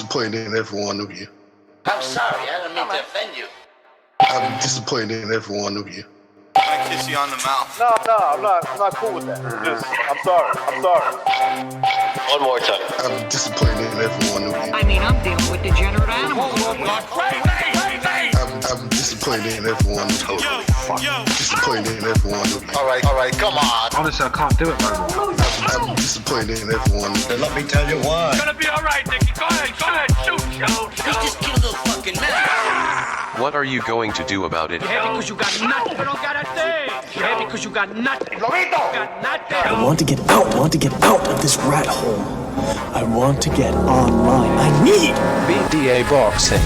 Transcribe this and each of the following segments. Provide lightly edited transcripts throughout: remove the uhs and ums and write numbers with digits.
disappointed in every one of you. I'm sorry, I don't mean to offend you. I'm disappointed in every one of you. I kiss you on the mouth. No, I'm not cool with that. I'm sorry. One more time. I'm disappointed in every one of you. I mean, I'm dealing with degenerate animals. I'm disappointed in every one of you. Disappointed in every one of you. All right, come on. Honestly, I can't do it, man. I'm disappointed in every one of you. Then let me tell you why. It's gonna be all right, Nicky. Go ahead, shoot. He just killed a fucking man. What are you going to do about it? You're happy because you got nothing. You don't got a thing. You're happy because you got nothing. Lobito! You got nothing. I want to get out. I want to get out of this rat hole. I want to get online. I need BDA Boxing.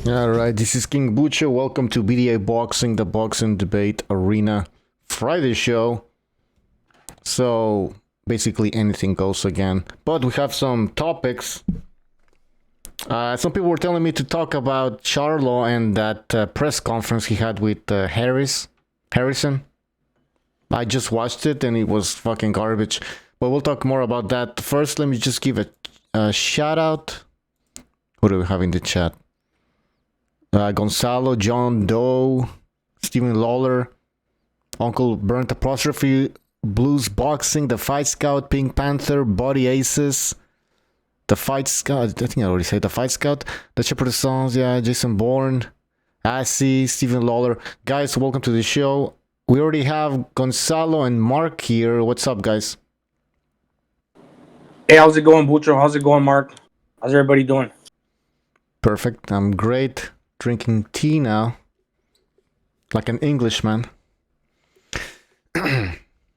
Alright, this is King Butcher. Welcome to BDA Boxing, the Boxing Debate Arena Friday show. So, basically anything goes again. But we have some topics. Some people were telling me to talk about Charlo and that press conference he had with Harrison. I just watched it and it was fucking garbage. But we'll talk more about that. First, let me just give a shout out. Who do we have in the chat? Gonzalo, John Doe, Stephen Lawler, Uncle Burnt Apostrophe, Blues Boxing, The Fight Scout, Pink Panther, Body Aces, The Fight Scout, I think I already said The Fight Scout, The Shepherd of Songs, yeah, Jason Bourne, Assy, Stephen Lawler. Guys, welcome to the show. We already have Gonzalo and Mark here. What's up, guys? Hey, how's it going, Butcher? How's it going, Mark? How's everybody doing? Perfect, I'm great. Drinking tea now, like an Englishman.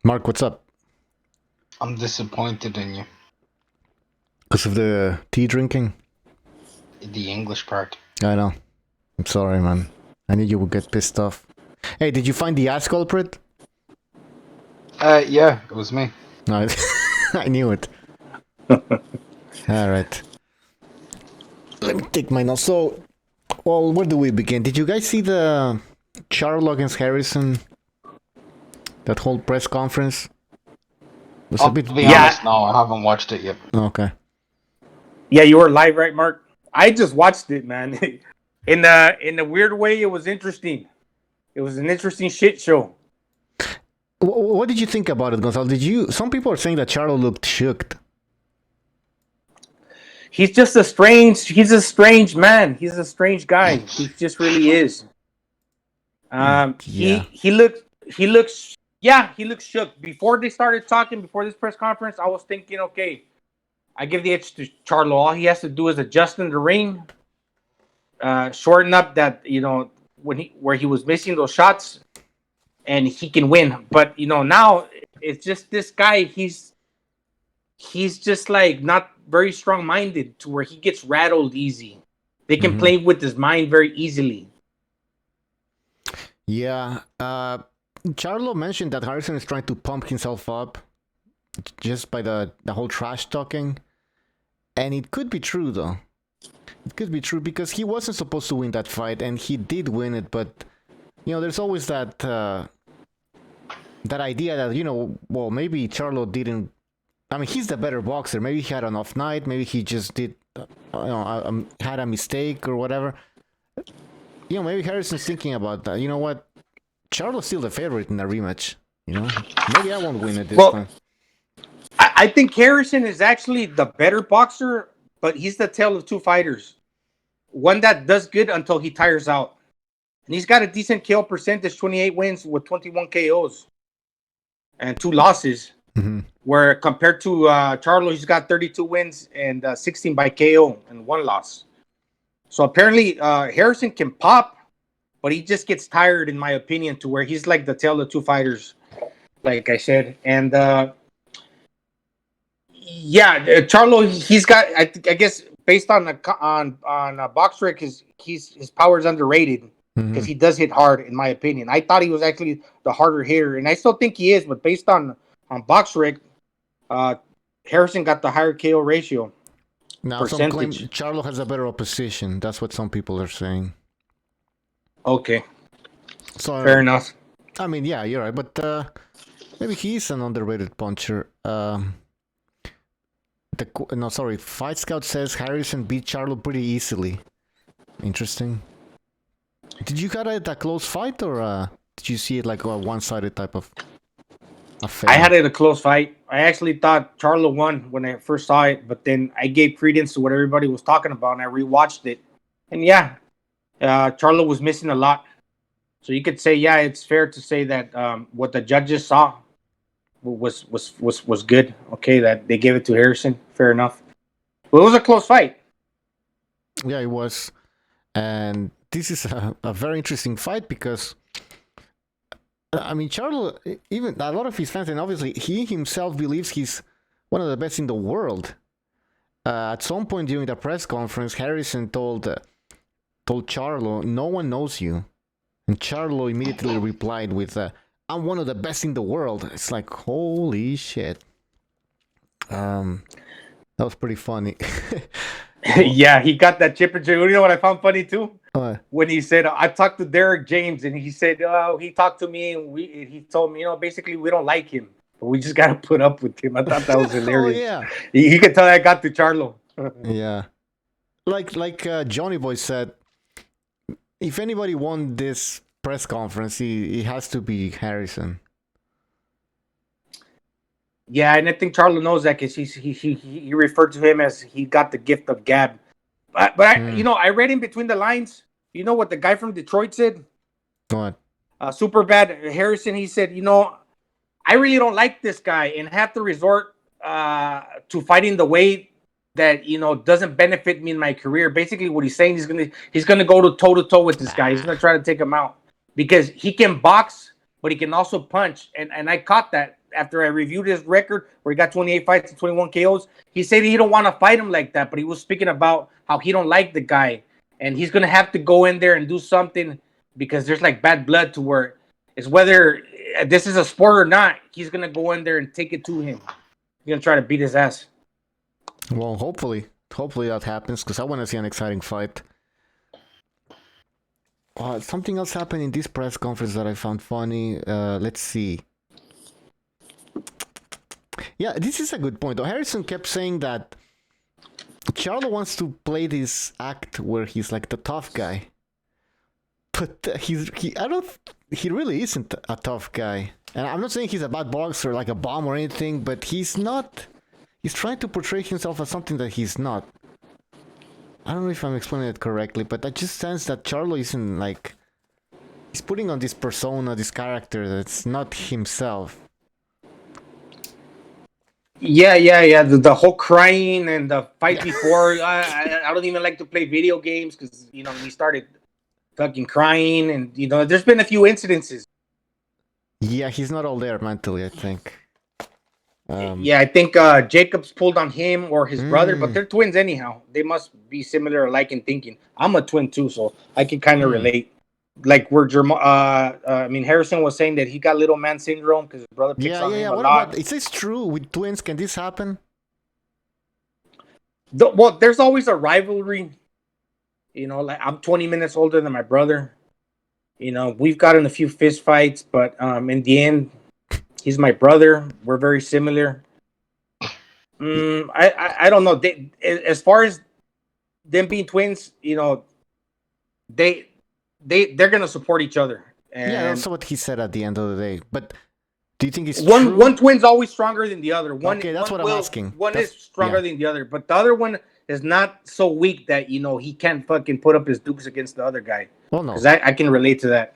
Mark, what's up? I'm disappointed in you. Because of the tea drinking? The English part. I know. I'm sorry, man. I knew you would get pissed off. Hey, did you find the ass culprit? Yeah, it was me. No, I knew it. Alright. Let me take my notes. So, well, where do we begin? Did you guys see the Charlo against Harrison? That whole press conference? Was To be honest, no, I haven't watched it yet. Okay. Yeah, you were live, right, Mark? I just watched it, man. In a weird way, it was interesting. It was an interesting shit show. What did you think about it, Gonzalo? Some people are saying that Charlo looked shook. He's a strange man. He's a strange guy. He just really is. He looks shook. Before they started talking, before this press conference, I was thinking, okay, I give the edge to Charlo. All he has to do is adjust in the ring, shorten up that, where he was missing those shots, and he can win. But now it's just this guy. He's just like not very strong-minded to where he gets rattled easy. They can play with his mind very easily. Yeah. Charlo mentioned that Harrison is trying to pump himself up just by the whole trash talking. And it could be true, though. It could be true because he wasn't supposed to win that fight, and he did win it. But, there's always that idea that, well, maybe Charlo didn't... I mean, he's the better boxer. Maybe he had an off night. Maybe he just did, had a mistake or whatever. Maybe Harrison's thinking about that. You know what? Charlo's still the favorite in the rematch. Maybe I won't win it this time. I think Harrison is actually the better boxer, but he's the tale of two fighters. One that does good until he tires out. And he's got a decent KO percentage, 28 wins with 21 KOs and 2 losses. Where compared to Charlo, he's got 32 wins and 16 by KO and 1 loss. So apparently Harrison can pop, but he just gets tired, in my opinion, to where he's like the tale of two fighters, like I said. And Charlo, he's got, I guess, based on BoxRec, his power is underrated because he does hit hard, in my opinion. I thought he was actually the harder hitter, and I still think he is, but based on BoxRec, Harrison got the higher KO ratio. Now, some claim Charlo has a better opposition. That's what some people are saying. Okay. So fair enough. I mean, yeah, you're right, but maybe he's an underrated puncher. Fight Scout says Harrison beat Charlo pretty easily. Interesting. Did you got it a close fight, or did you see it like a one-sided type of affair? I had it a close fight. I actually thought Charlo won when I first saw it, but then I gave credence to what everybody was talking about, and I rewatched it. And Charlo was missing a lot. So you could say, it's fair to say that what the judges saw was good. Okay, that they gave it to Harrison. Fair enough. Well, it was a close fight. Yeah, it was. And this is a very interesting fight because, I mean, Charlo, even a lot of his fans, and obviously he himself believes he's one of the best in the world. At some point during the press conference, Harrison told Charlo, "No one knows you." And Charlo immediately replied with, "I'm one of the best in the world." It's like, holy shit. That was pretty funny. Yeah, he got that chip and You know what I found funny too? What? When he said, "I talked to Derek James," and he said, he talked to me, and he told me, basically we don't like him, but we just got to put up with him. I thought that was hilarious. Yeah. He could tell I got to Charlo. Yeah. Like Johnny Boy said, if anybody won this press conference, he has to be Harrison. Yeah, and I think Charlo knows that because he referred to him as he got the gift of gab. But I read in between the lines. You know what the guy from Detroit said? What? Super bad Harrison. He said, I really don't like this guy and have to resort to fighting the way that doesn't benefit me in my career. Basically, what he's saying, he's gonna go to toe to toe with this guy. He's gonna try to take him out because he can box, but he can also punch. And I caught that after I reviewed his record, where he got 28 fights and 21 KOs. He said he don't want to fight him like that, but he was speaking about how he don't like the guy, and he's gonna have to go in there and do something because there's like bad blood to where it's whether this is a sport or not. He's gonna go in there and take it to him. He's gonna try to beat his ass. Well, hopefully that happens because I want to see an exciting fight. Something else happened in this press conference that I found funny. Let's see. Yeah, this is a good point. Harrison kept saying that Charlo wants to play this act where he's like the tough guy, but he really isn't a tough guy. And I'm not saying he's a bad boxer, like a bomb or anything, but he's not. He's trying to portray himself as something that he's not. I don't know if I'm explaining it correctly, but I just sense that Charlo isn't like... He's putting on this persona, this character that's not himself. Yeah. The whole crying and the fight before. I don't even like to play video games because, he started fucking crying and, there's been a few incidences. Yeah, he's not all there mentally, I think. Yeah, I think Jacobs pulled on him or his brother, but they're twins anyhow. They must be similar, alike in thinking. I'm a twin too, so I can kind of relate. Like where Harrison was saying that he got little man syndrome because his brother picks on him a lot. About, is this true with twins? Can this happen? Well, there's always a rivalry. You know, like I'm 20 minutes older than my brother. You know, we've gotten a few fist fights, but in the end, he's my brother. We're very similar. I don't know. As far as them being twins, you know, they're gonna support each other. And yeah, that's what he said at the end of the day. But do you think it's one true? one twin's always stronger than the other? That's what I'm asking. One is stronger than the other, but the other one is not so weak that he can't fucking put up his dukes against the other guy. Well, no, because I can relate to that.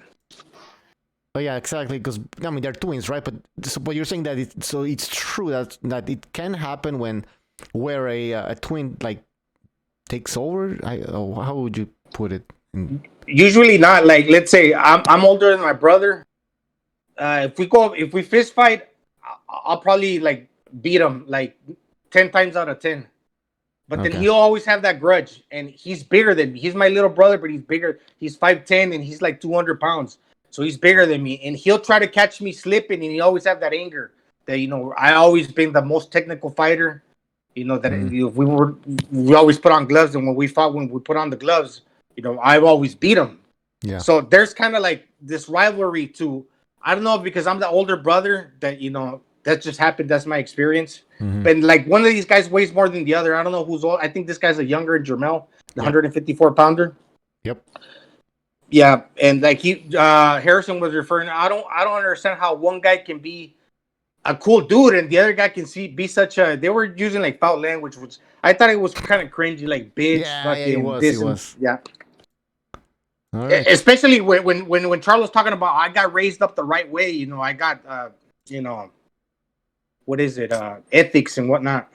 Oh yeah, exactly. Because I mean they're twins, right? But you're saying that it's true that it can happen where a twin like takes over. How would you put it? Usually not. Like let's say I'm older than my brother. If we fist fight, I'll probably like beat him like 10 times out of 10. But then he'll always have that grudge, and he's bigger than me. He's my little brother, but he's bigger. He's 5'10", and he's like 200 pounds. So he's bigger than me, and he'll try to catch me slipping, and he always have that anger that I always been the most technical fighter. That we always put on gloves, and when we put on the gloves, I've always beat him. Yeah. So there's kind of like this rivalry too. I don't know because I'm the older brother that that just happened. That's my experience. Mm-hmm. And like one of these guys weighs more than the other. I don't know who's old. I think this guy's a younger Jermel, the 154 pounder. Yep. Yeah, and like Harrison was referring. I don't understand how one guy can be a cool dude and the other guy can be such a. They were using like foul language, which I thought it was kind of cringy, like bitch. Yeah, it was. Yeah. Right. Especially when Charlo's talking about I got raised up the right way. I got what is it? Ethics and whatnot.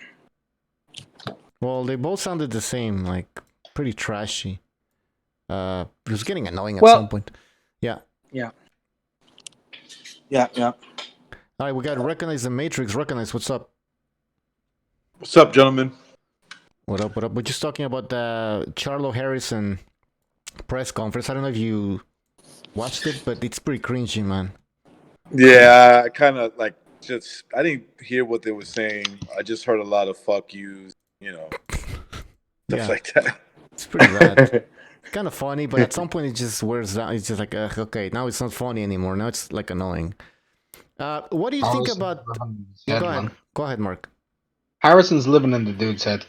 Well, they both sounded the same, like pretty trashy. It was getting annoying at some point. Yeah. Yeah. All right, we got to Recognize the Matrix. Recognize, what's up? What's up, gentlemen? What up? We're just talking about the Charlo-Harrison press conference. I don't know if you watched it, but it's pretty cringy, man. Yeah, I kind of like I didn't hear what they were saying. I just heard a lot of fuck yous, stuff like that. It's pretty bad. Kind of funny, but at some point it just wears down. It's just like, okay, now it's not funny anymore. Now it's like annoying. What do you think about? Go ahead, Mark. Harrison's living in the dude's head.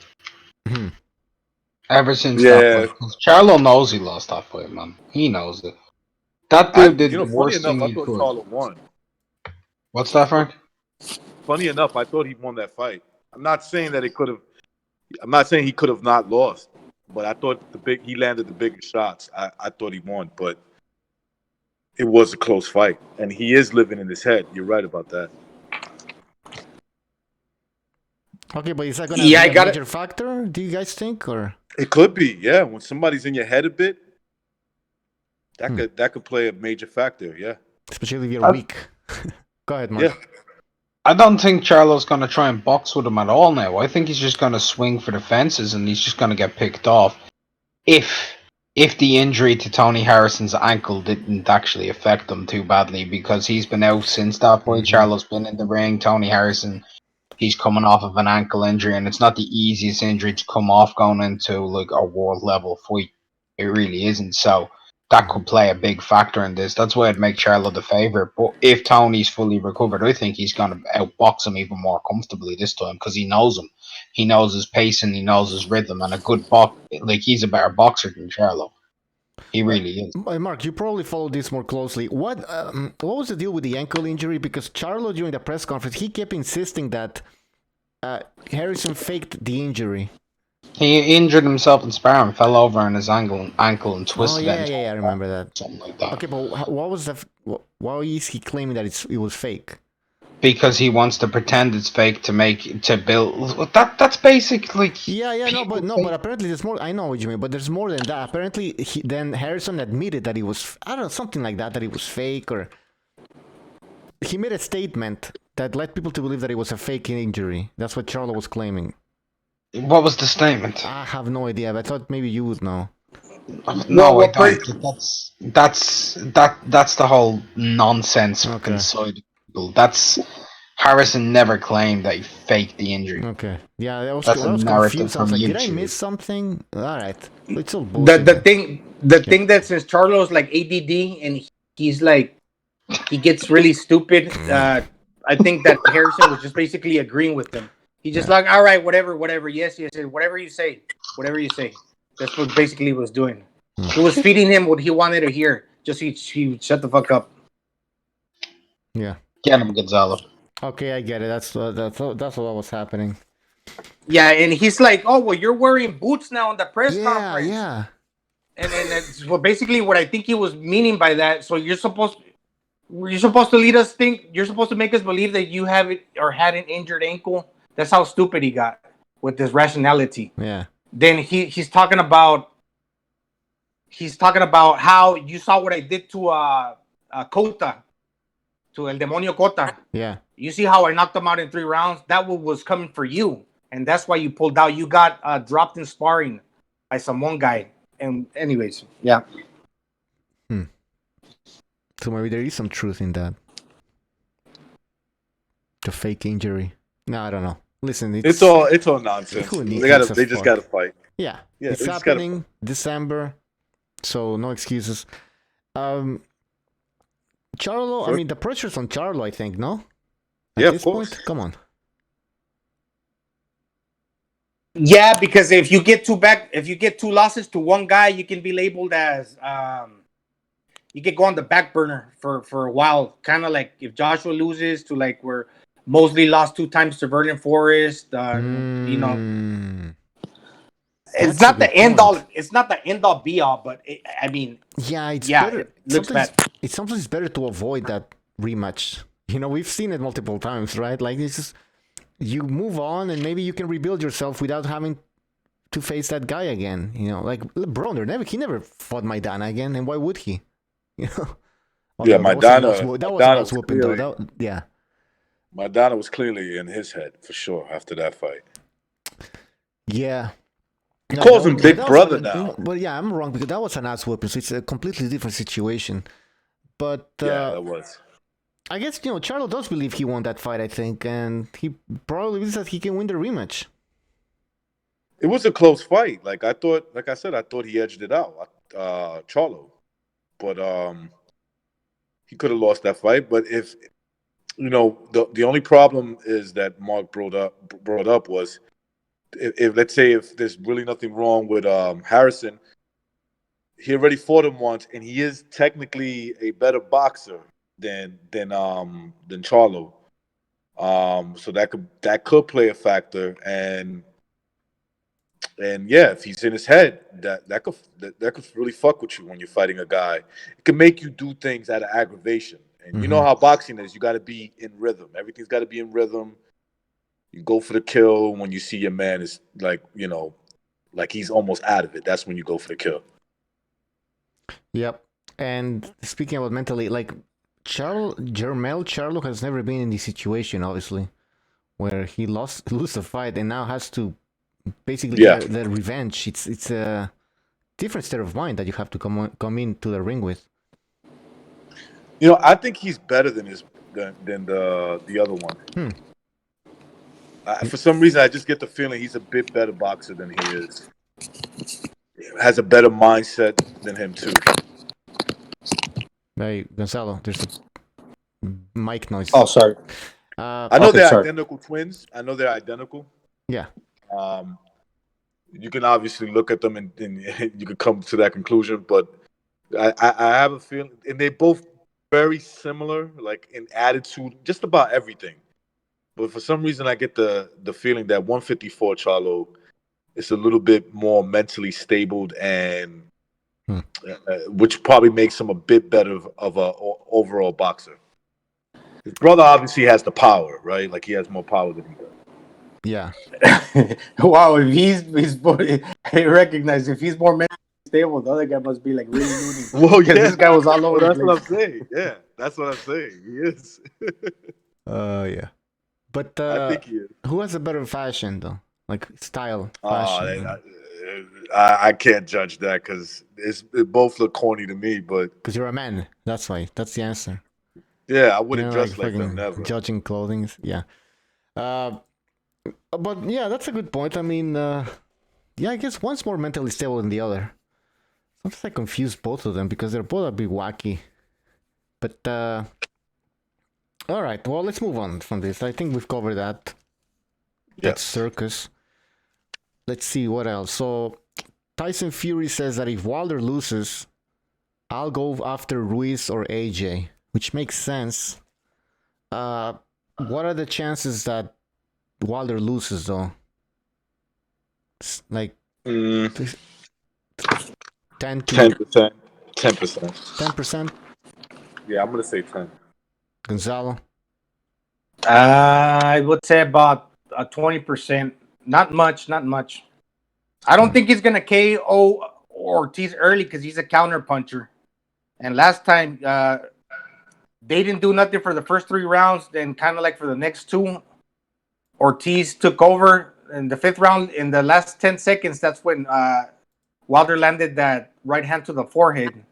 Mm-hmm. Ever since that fight. Charlo knows he lost that fight, man. He knows it. That dude did the worst thing he could. Charlo won. What's that, Frank? Funny enough, I thought he won that fight. I'm not saying that it could have. I'm not saying he could have not lost, but I thought he landed the biggest shots. I thought he won, but it was a close fight, and he is living in his head. You're right about that. Okay, but is that going to be a major factor? Do you guys think, or it could be? Yeah, when somebody's in your head a bit, that could play a major factor. Yeah, especially if you're weak. Go ahead, Mark. Yeah. I don't think Charlo's going to try and box with him at all now. I think he's just going to swing for the fences and he's just going to get picked off. If the injury to Tony Harrison's ankle didn't actually affect him too badly, because he's been out since that point. Charlo's been in the ring. Tony Harrison, he's coming off of an ankle injury, and it's not the easiest injury to come off going into like a world level fight. It really isn't. So that could play a big factor in this. That's why I'd make Charlo the favorite. But if Tony's fully recovered, I think he's going to outbox him even more comfortably this time because he knows him. He knows his pace and he knows his rhythm. And a good he's a better boxer than Charlo. He really is. Mark, you probably follow this more closely. What was the deal with the ankle injury? Because Charlo, during the press conference, he kept insisting that Harrison faked the injury. He injured himself in sparring, fell over on his ankle and twisted it. Yeah, I remember that. Something like that. Okay, but why is he claiming that it was fake? Because he wants to pretend it's fake to build. That's basically. But apparently there's more. I know what you mean, but there's more than that. Apparently, then Harrison admitted that it was something like that it was fake, or he made a statement that led people to believe that it was a fake injury. That's what Charlo was claiming. What was the statement? I have no idea, but I thought maybe you would know. No, I don't. That's the whole nonsense fucking side of people. That's Harrison never claimed that he faked the injury. Okay. Yeah, I was That's a narrative confused. I was from like, did I YouTube. miss something? All right. It's all bullshit. The thing that since Charlo's like ADD and he's like he gets really stupid. I think that Harrison was just basically agreeing with him. He just like, all right, whatever, yes, whatever you say. That's what basically he was doing. He was feeding him what he wanted to hear. Just he would shut the fuck up. Yeah. Get him, Gonzalo. Okay, I get it. That's what was happening. Yeah, and he's like, oh well, you're wearing boots now in the press conference. Yeah. And that's basically what I think he was meaning by that. So you're supposed to lead us you're supposed to make us believe that you have it or had an injured ankle. That's how stupid he got with this rationality. Yeah. Then he's talking about how you saw what I did to Cota, to El Demonio Cota. Yeah. You see how I knocked him out in 3 rounds? That was coming for you, and that's why you pulled out. You got dropped in sparring by one guy. And anyways, yeah. So maybe there is some truth in that. The fake injury. No, I don't know. Listen, it's all nonsense. They just gotta fight. Yeah. It's happening December, so no excuses. Charlo, I mean the pressure's on Charlo, I think, no? At this point? Come on. Yeah, because if you get 2 losses to one guy, you can be labeled as you can go on the back burner for a while. Kind of like if Joshua loses to like where Mosley lost 2 times to Vernon Forrest, you know. It's not the end all. It's not the end all be all, but I mean, it's better. It looks bad. It's sometimes better to avoid that rematch. You know, we've seen it multiple times, right? Like it's just you move on, and maybe you can rebuild yourself without having to face that guy again. You know, like Broner, he never fought Maidana again, and why would he? You know. Yeah, Maidana. That was whooping though. Maidana was clearly in his head for sure after that fight. Yeah. He calls him Big Brother now. But yeah, I'm wrong because that was an ass whooping, so it's a completely different situation. But that was. I guess Charlo does believe he won that fight. I think, and he probably believes that he can win the rematch. It was a close fight. Like I said, I thought he edged it out, Charlo, but he could have lost that fight. But if the only problem is that Mark brought up was. If let's say if there's really nothing wrong with Harrison, he already fought him once, and he is technically a better boxer than Charlo. So that could play a factor, and yeah, if he's in his head, that could really fuck with you when you're fighting a guy. It can make you do things out of aggravation, and you know how boxing is. You got to be in rhythm. Everything's got to be in rhythm. You go for the kill when you see your man is like he's almost out of it. That's when you go for the kill. Yep. And speaking about mentally, like Jermel Charlo has never been in this situation, obviously, where he lose the fight and now has to basically get the revenge. It's a different state of mind that you have to come into the ring with. I think he's better than the other one. For some reason, I just get the feeling he's a bit better boxer than he is. Has a better mindset than him too. Hey, Gonzalo, there's a mic noise. Oh, sorry. I know they're identical twins. I know they're identical. Yeah. You can obviously look at them and you can come to that conclusion, but I have a feeling, and they're both very similar, like in attitude, just about everything. But for some reason, I get the feeling that 154 Charlo is a little bit more mentally stable, and which probably makes him a bit better of a overall boxer. His brother obviously has the power, right? Like he has more power than he does. Yeah. Wow, if he's I recognize if he's more mentally stable, the other guy must be like really loony. Well, yeah, this guy was all over. That's what I'm saying. Yeah, that's what I'm saying. He is. Yeah. But I think he is. who has a better fashion though? Like style, Oh, fashion. I can't judge that because it both look corny to me. But Because you're a man. That's why. That's the answer. yeah, I You wouldn't know, dress like them fucking never. judging clothing. Yeah. But yeah, that's a good point. I mean, yeah, I guess one's more mentally stable than the other. Sometimes I confuse both of them because they're both a bit wacky. But all right, well, let's move on from this. I think we've covered that. That's circus. Let's see what else. So Tyson Fury says that if Wilder loses, I'll go after Ruiz or AJ, which makes sense. What are the chances that Wilder loses though? It's like 10%. 10%. 10%. 10%. Yeah, I'm gonna say 10. Gonzalo. I would say about 20%. Not much. I don't think he's gonna KO Ortiz early because he's a counter puncher. And last time, they didn't do nothing for the first 3 rounds. Then kind of like for the next 2, Ortiz took over in the 5th round. In the last 10 seconds, that's when Wilder landed that right hand to the forehead.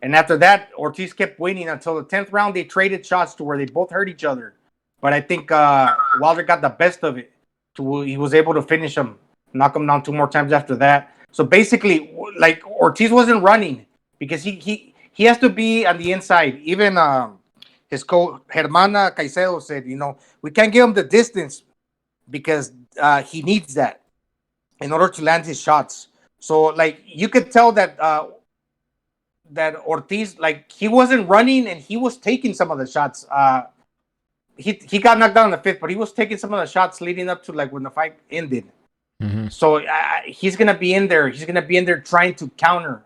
And after that, Ortiz kept winning until the 10th round. They traded shots to where they both hurt each other. But I think Wilder got the best of it. He was able to finish him, knock him down 2 more times after that. So basically, like Ortiz wasn't running because he has to be on the inside. Even his coach Hermana Caicedo said, we can't give him the distance because he needs that in order to land his shots. So like you could tell that that Ortiz, like he wasn't running and he was taking some of the shots. He got knocked down in the 5th, but he was taking some of the shots leading up to like when the fight ended. Mm-hmm. So he's gonna be in there. He's gonna be in there trying to counter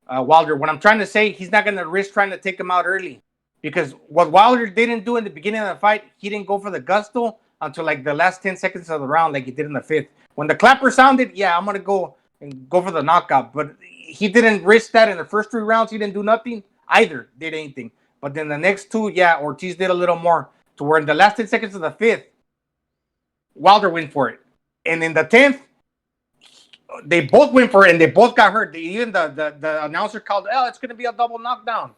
Wilder. What I'm trying to say, he's not gonna risk trying to take him out early because what Wilder didn't do in the beginning of the fight, he didn't go for the gusto until like the last 10 seconds of the round, like he did in the 5th. When the clapper sounded, yeah, I'm gonna go for the knockout. But he didn't risk that in the first 3 rounds. He didn't do nothing. Either did anything. But then the next 2, yeah, Ortiz did a little more. To where in the last 10 seconds of the 5th, Wilder went for it. And in the 10th, they both went for it and they both got hurt. Even the announcer called, it's going to be a double knockdown.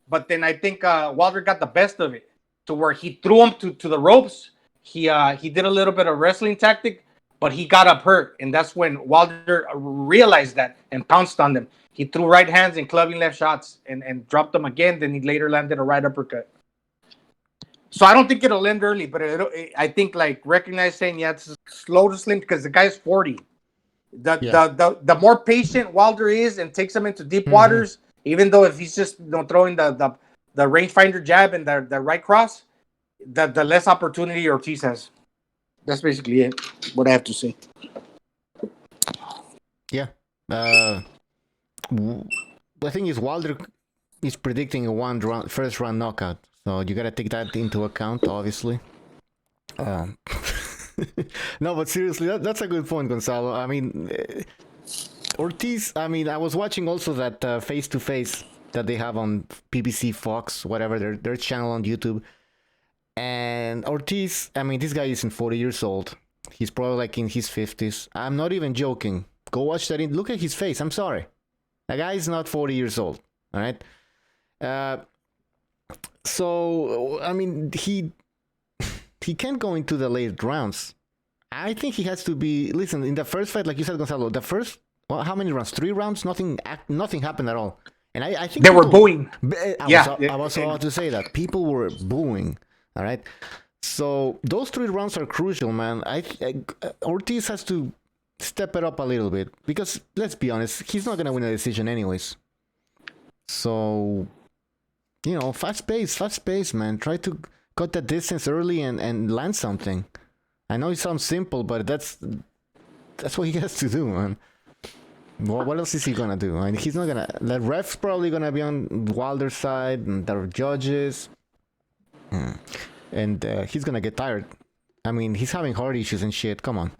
But then I think Wilder got the best of it to where he threw him to the ropes. He did a little bit of wrestling tactic, but he got up hurt. And that's when Wilder realized that and pounced on them. He threw right hands and clubbing left shots and dropped them again. Then he later landed a right uppercut. So I don't think it'll end early, but I think like recognize saying, it's slow to slim because the guy's 40. The more patient Wilder is and takes him into deep waters, even though if he's just throwing the rangefinder jab and the right cross, the less opportunity Ortiz has. That's basically it. What I have to say. Yeah. The thing is, Wilder is predicting a first round knockout. So you gotta take that into account, obviously. No, but seriously, that's a good point, Gonzalo. I mean, Ortiz. I mean, I was watching also that face-to-face that they have on BBC Fox, whatever their channel on YouTube. And Ortiz, I mean, this guy isn't 40 years old. He's probably like in his 50s. I'm not even joking. Go watch that. Look at his face. I'm sorry. The guy is not 40 years old. All right. So, I mean, he can't go into the late rounds. I think he has to be... Listen, in the first fight, like you said, Gonzalo, how many rounds? 3 rounds? Nothing happened at all. And I think... They were booing. I was about to say that. People were booing. All right? So, those 3 rounds are crucial, man. Ortiz has to step it up a little bit. Because, let's be honest, he's not going to win a decision anyways. So... fast pace, man. Try to cut that distance early and land something. I know it sounds simple, but that's what he has to do, man. What else is he gonna do? I mean, he's not gonna. The ref's probably gonna be on Wilder's side, and the judges, and he's gonna get tired. I mean, he's having heart issues and shit. Come on.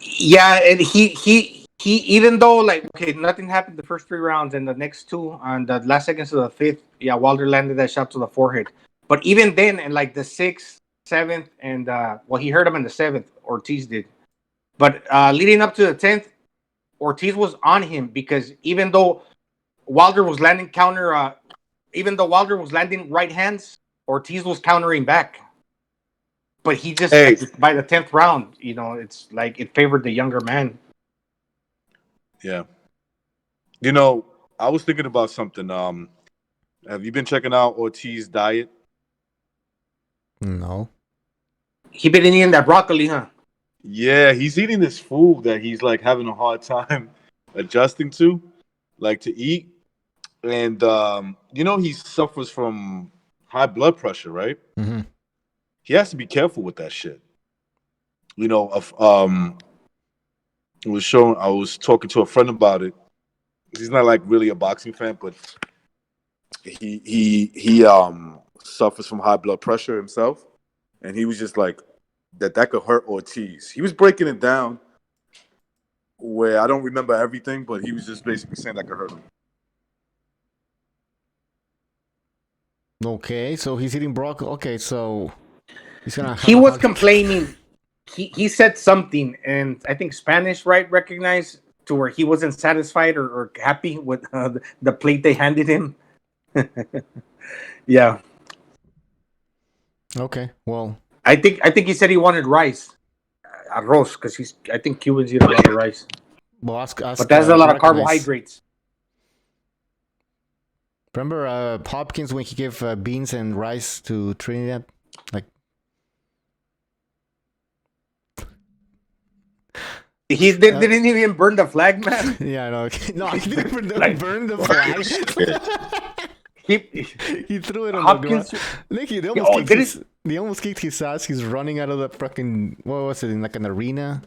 Yeah, and he even though nothing happened the first 3 rounds and the next 2 on the last seconds of the 5th, Wilder landed that shot to the forehead. But even then, in like the 6th, 7th, and he hurt him in the 7th. Ortiz did. But leading up to the 10th, Ortiz was on him because even though Wilder was landing right hands, Ortiz was countering back. But he just by the 10th round, it's like it favored the younger man. Yeah. I was thinking about something. Have you been checking out Ortiz's diet? No. He been eating that broccoli, huh? Yeah, he's eating this food that he's like having a hard time adjusting to, like to eat. And he suffers from high blood pressure, right? Mm-hmm. He has to be careful with that shit. I was talking to a friend about it. He's not like really a boxing fan, but he suffers from high blood pressure himself, and he was just like that could hurt Ortiz. He was breaking it down where I don't remember everything, but he was just basically saying that could hurt him. Okay, so he's eating broccoli. Okay, so he's gonna. He was complaining. He said something, and I think Spanish, right? Recognized to where he wasn't satisfied or happy with the plate they handed him. Yeah. Okay. Well, I think he said he wanted rice, arroz, because I think Cubans eat a lot of rice. Well, ask but that's a lot of carbohydrates. Remember Hopkins when he gave beans and rice to Trinidad? Like, he didn't even burn the flag, man. Yeah, no, he didn't burn the flag. He threw it on Hopkins. The ground. They almost kicked his ass. He's running out of the fucking, what was it, in like an arena,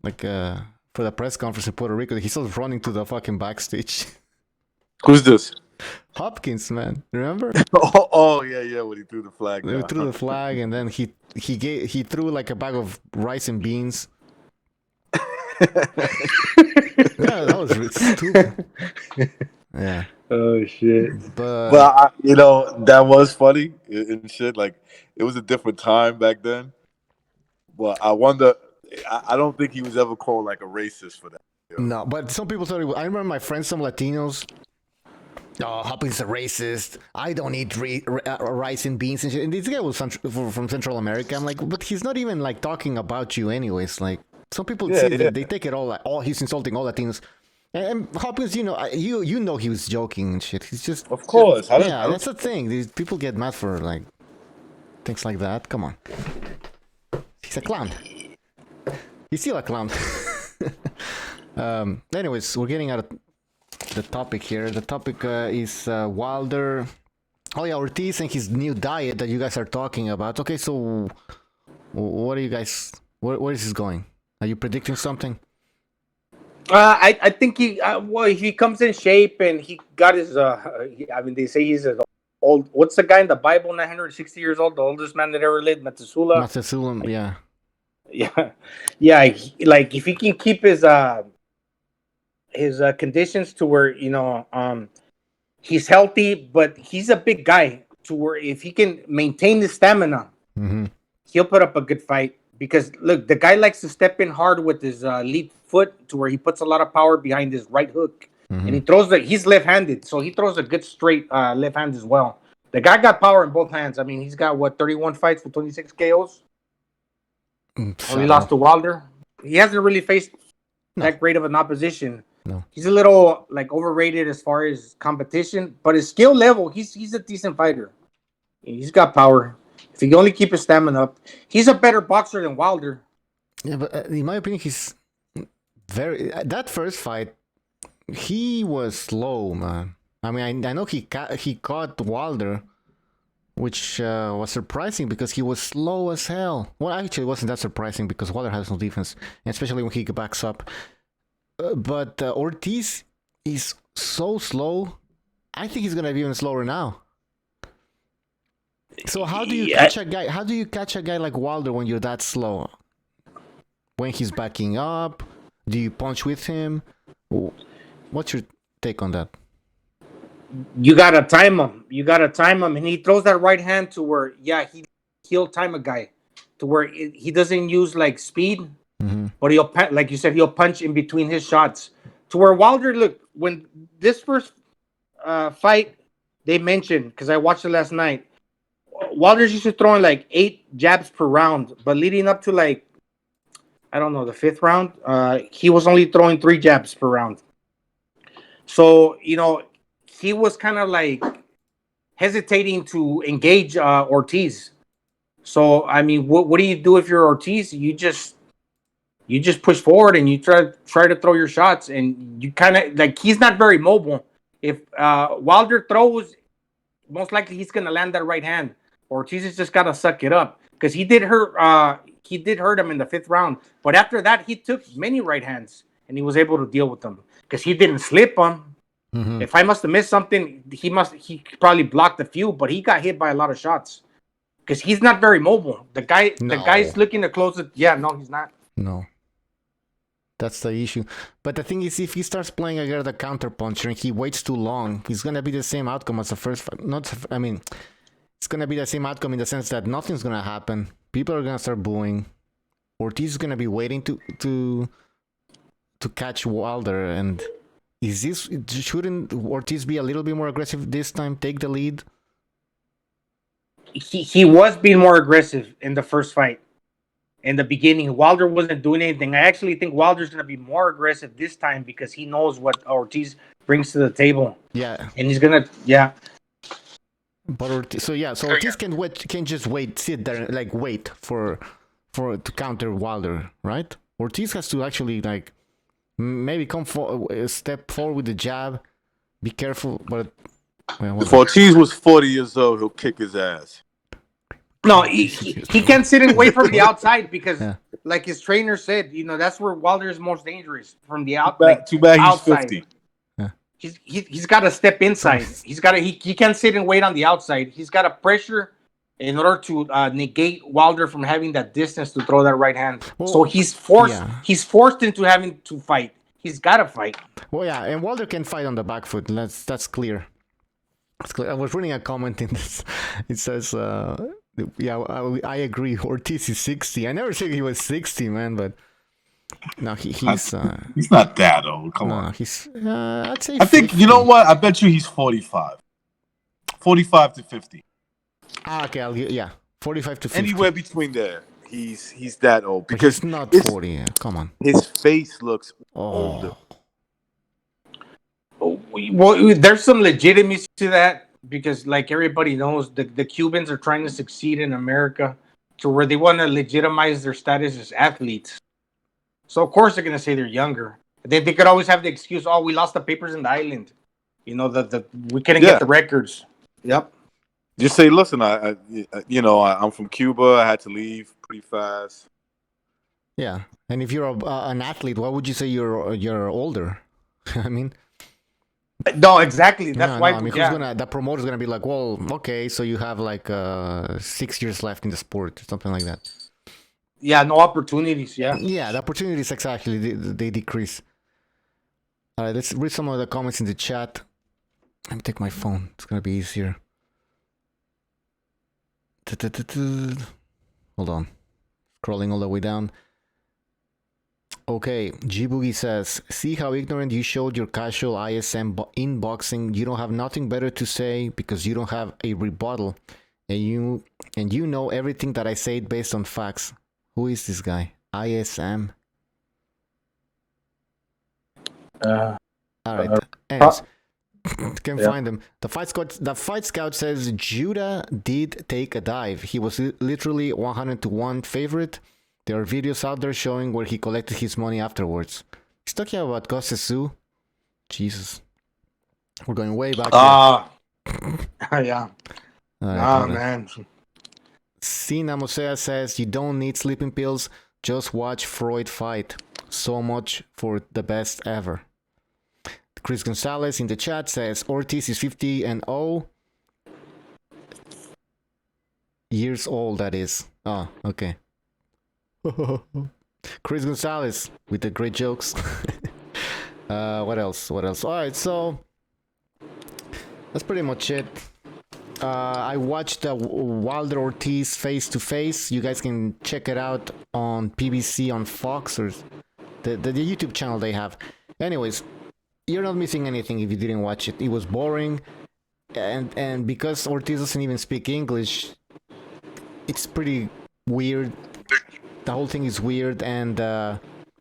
like for the press conference in Puerto Rico. He's still running to the fucking backstage. Who's this? Hopkins, man. Remember? Oh yeah. When he threw the flag. He threw the flag, and then he threw like a bag of rice and beans. Yeah, that was really stupid. Yeah. Oh shit. But that was funny and shit. Like it was a different time back then. But I wonder. I don't think he was ever called like a racist for that. No, but some people thought. I remember my friends, some Latinos. Oh, Hopkins is a racist. I don't eat rice and beans and shit. And this guy was from Central America. I'm like, but he's not even like talking about you, anyways. Like some people they take it all like, oh, he's insulting all Latinos. And Hopkins, you know he was joking and shit. He's just, of course. That's the thing. These people get mad for like things like that. Come on, he's a clown. He's still a clown. Anyways, we're getting out of the topic here. The topic is Wilder. Oh yeah, Ortiz and his new diet that you guys are talking about. Okay, so what are you guys? Where is this going? Are you predicting something? I think if he comes in shape and he got his they say he's as old. What's the guy in the Bible? 960 years old, the oldest man that ever lived, Methuselah. Yeah. Like if he can keep his conditions to where he's healthy, but he's a big guy to where if he can maintain his stamina, he'll put up a good fight. Because look, the guy likes to step in hard with his lead foot to where he puts a lot of power behind his right hook, and he throws he's left-handed, so he throws a good straight left hand as well. The guy got power in both hands. I mean, he's got 31 fights with 26 KOs. He lost to Wilder. He hasn't really faced that great of an opposition. No, he's a little like overrated as far as competition, but his skill level, he's a decent fighter. He's got power. If he can only keep his stamina up, he's a better boxer than Wilder. Yeah, but in my opinion, he's very. That first fight, he was slow, man. I mean, I know he caught Wilder, which was surprising because he was slow as hell. Well, actually, it wasn't that surprising because Wilder has no defense, especially when he backs up. But Ortiz is so slow. I think he's gonna be even slower now. So how do you catch a guy? How do you catch a guy like Wilder when you're that slow? When he's backing up, do you punch with him? What's your take on that? you gotta time him. You gotta time him, and he throws that right hand to where, he'll time a guy to where he doesn't use like speed, but like you said, he'll punch in between his shots. To where Wilder, look, when this first fight, they mentioned, because I watched it last night, Wilder's used to throwing like 8 jabs per round, but leading up to like, I don't know, the 5th round, he was only throwing 3 jabs per round. So, he was kind of like hesitating to engage Ortiz. So, I mean, what do you do if you're Ortiz? You just push forward and you try to throw your shots, and you kind of like, he's not very mobile. If Wilder throws, most likely he's gonna land that right hand. Ortiz has just gotta suck it up, because he did hurt him in the 5th round. But after that, he took many right hands and he was able to deal with them because he didn't slip them. If I must have missed something, he probably blocked a few, but he got hit by a lot of shots because he's not very mobile. The guy's looking to close it. Yeah, no, he's not. No. That's the issue. But the thing is, if he starts playing against the counter puncher and he waits too long, it's gonna be the same outcome as the first fight. It's gonna be the same outcome in the sense that nothing's gonna happen. People are gonna start booing. Ortiz is gonna be waiting to catch Wilder. And shouldn't Ortiz be a little bit more aggressive this time? Take the lead. He was being more aggressive in the first fight. In the beginning, Wilder wasn't doing anything. I actually think Wilder's going to be more aggressive this time because he knows what Ortiz brings to the table. Yeah. And he's going to, But Ortiz can just sit there, like wait for to counter Wilder, right? Ortiz has to actually like maybe step forward with the jab. Be careful, but if Ortiz was 40 years old, he'll kick his ass. No, he can't sit and wait from the outside because, like his trainer said, that's where Wilder is most dangerous, from the outside. Too bad he's 50. Yeah. He's got to step inside. He can't sit and wait on the outside. He's got to pressure in order to negate Wilder from having that distance to throw that right hand. Well, so he's forced. Yeah. He's forced into having to fight. He's got to fight. Well, yeah, and Wilder can fight on the back foot. That's clear. That's clear. I was reading a comment in this. It says. Yeah, I agree. Ortiz is 60. I never said he was 60, man, but no, he's not that old. Come on. He's I'd say. I think 50. You know what? I bet you he's 45. 45 to 50. Okay, 45 to 50. Anywhere between there. He's that old because he's not 40. Yeah, come on. His face looks older. Well, there's some legitimacy to that. Because, like everybody knows, the Cubans are trying to succeed in America to where they want to legitimize their status as athletes. So, of course, they're going to say they're younger. They could always have the excuse, we lost the papers in the island. We couldn't get the records. Yep. Just say, listen, I'm from Cuba. I had to leave pretty fast. Yeah. And if you're an athlete, why would you say you're older? I mean... No, exactly. That's why. The promoter's gonna be like, well, okay, so you have like 6 years left in the sport, or something like that. Yeah, no opportunities. Yeah. Yeah, the opportunities exactly they decrease. All right, let's read some of the comments in the chat. Let me take my phone. It's gonna be easier. Hold on, scrolling all the way down. Okay, G Boogie says, see how ignorant you showed your casual ISM in boxing. You don't have nothing better to say because you don't have a rebuttal, and you know everything that I said based on facts. Who is this guy? ISM. All right. Anyways, can find him. The fight scout says Judah did take a dive. He was literally 100-1 favorite. There are videos out there showing where he collected his money afterwards. He's talking about Gosesu. Jesus. We're going way back. Yeah. Man. Sina Mosea says, you don't need sleeping pills. Just watch Freud fight. So much for the best ever. Chris Gonzalez in the chat says, Ortiz is 50-0. Years old, that is. Oh, okay. Chris Gonzalez with the great jokes. What else? All right, so That's pretty much it. I watched Wilder Ortiz face to face. You guys can check it out on PBC on Fox or the YouTube channel they have. Anyways, you're not missing anything if you didn't watch it. It was boring, and because Ortiz doesn't even speak English, it's pretty weird. The whole thing is weird, and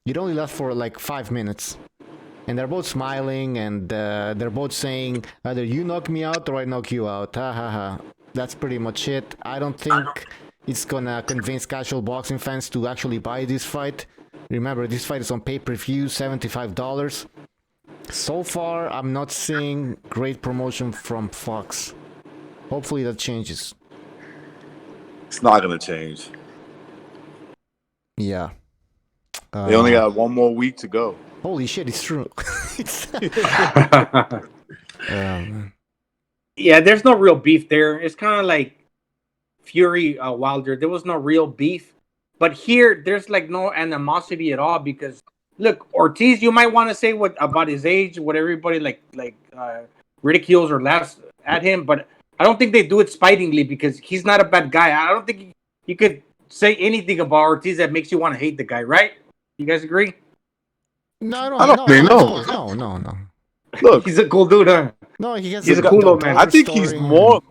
it only lasts for like 5 minutes. And they're both smiling, and they're both saying, either you knock me out or I knock you out. Ha ha ha. That's pretty much it. I don't think it's gonna convince casual boxing fans to actually buy this fight. Remember, this fight is on pay-per-view, $75. So far, I'm not seeing great promotion from Fox. Hopefully that changes. It's not gonna change. Yeah. They only got 1 more week to go. Holy shit, it's true. Yeah, there's no real beef there. It's kind of like Fury Wilder. There was no real beef. But here, there's like no animosity at all because, look, Ortiz, you might want to say what about his age, what everybody ridicules or laughs at him, but I don't think they do it spitingly because he's not a bad guy. I don't think you could say anything about Ortiz that makes you want to hate the guy, right? You guys agree? No, I don't think no. Look, he's a cool dude, huh? No, he's a cool old man. I think he's more.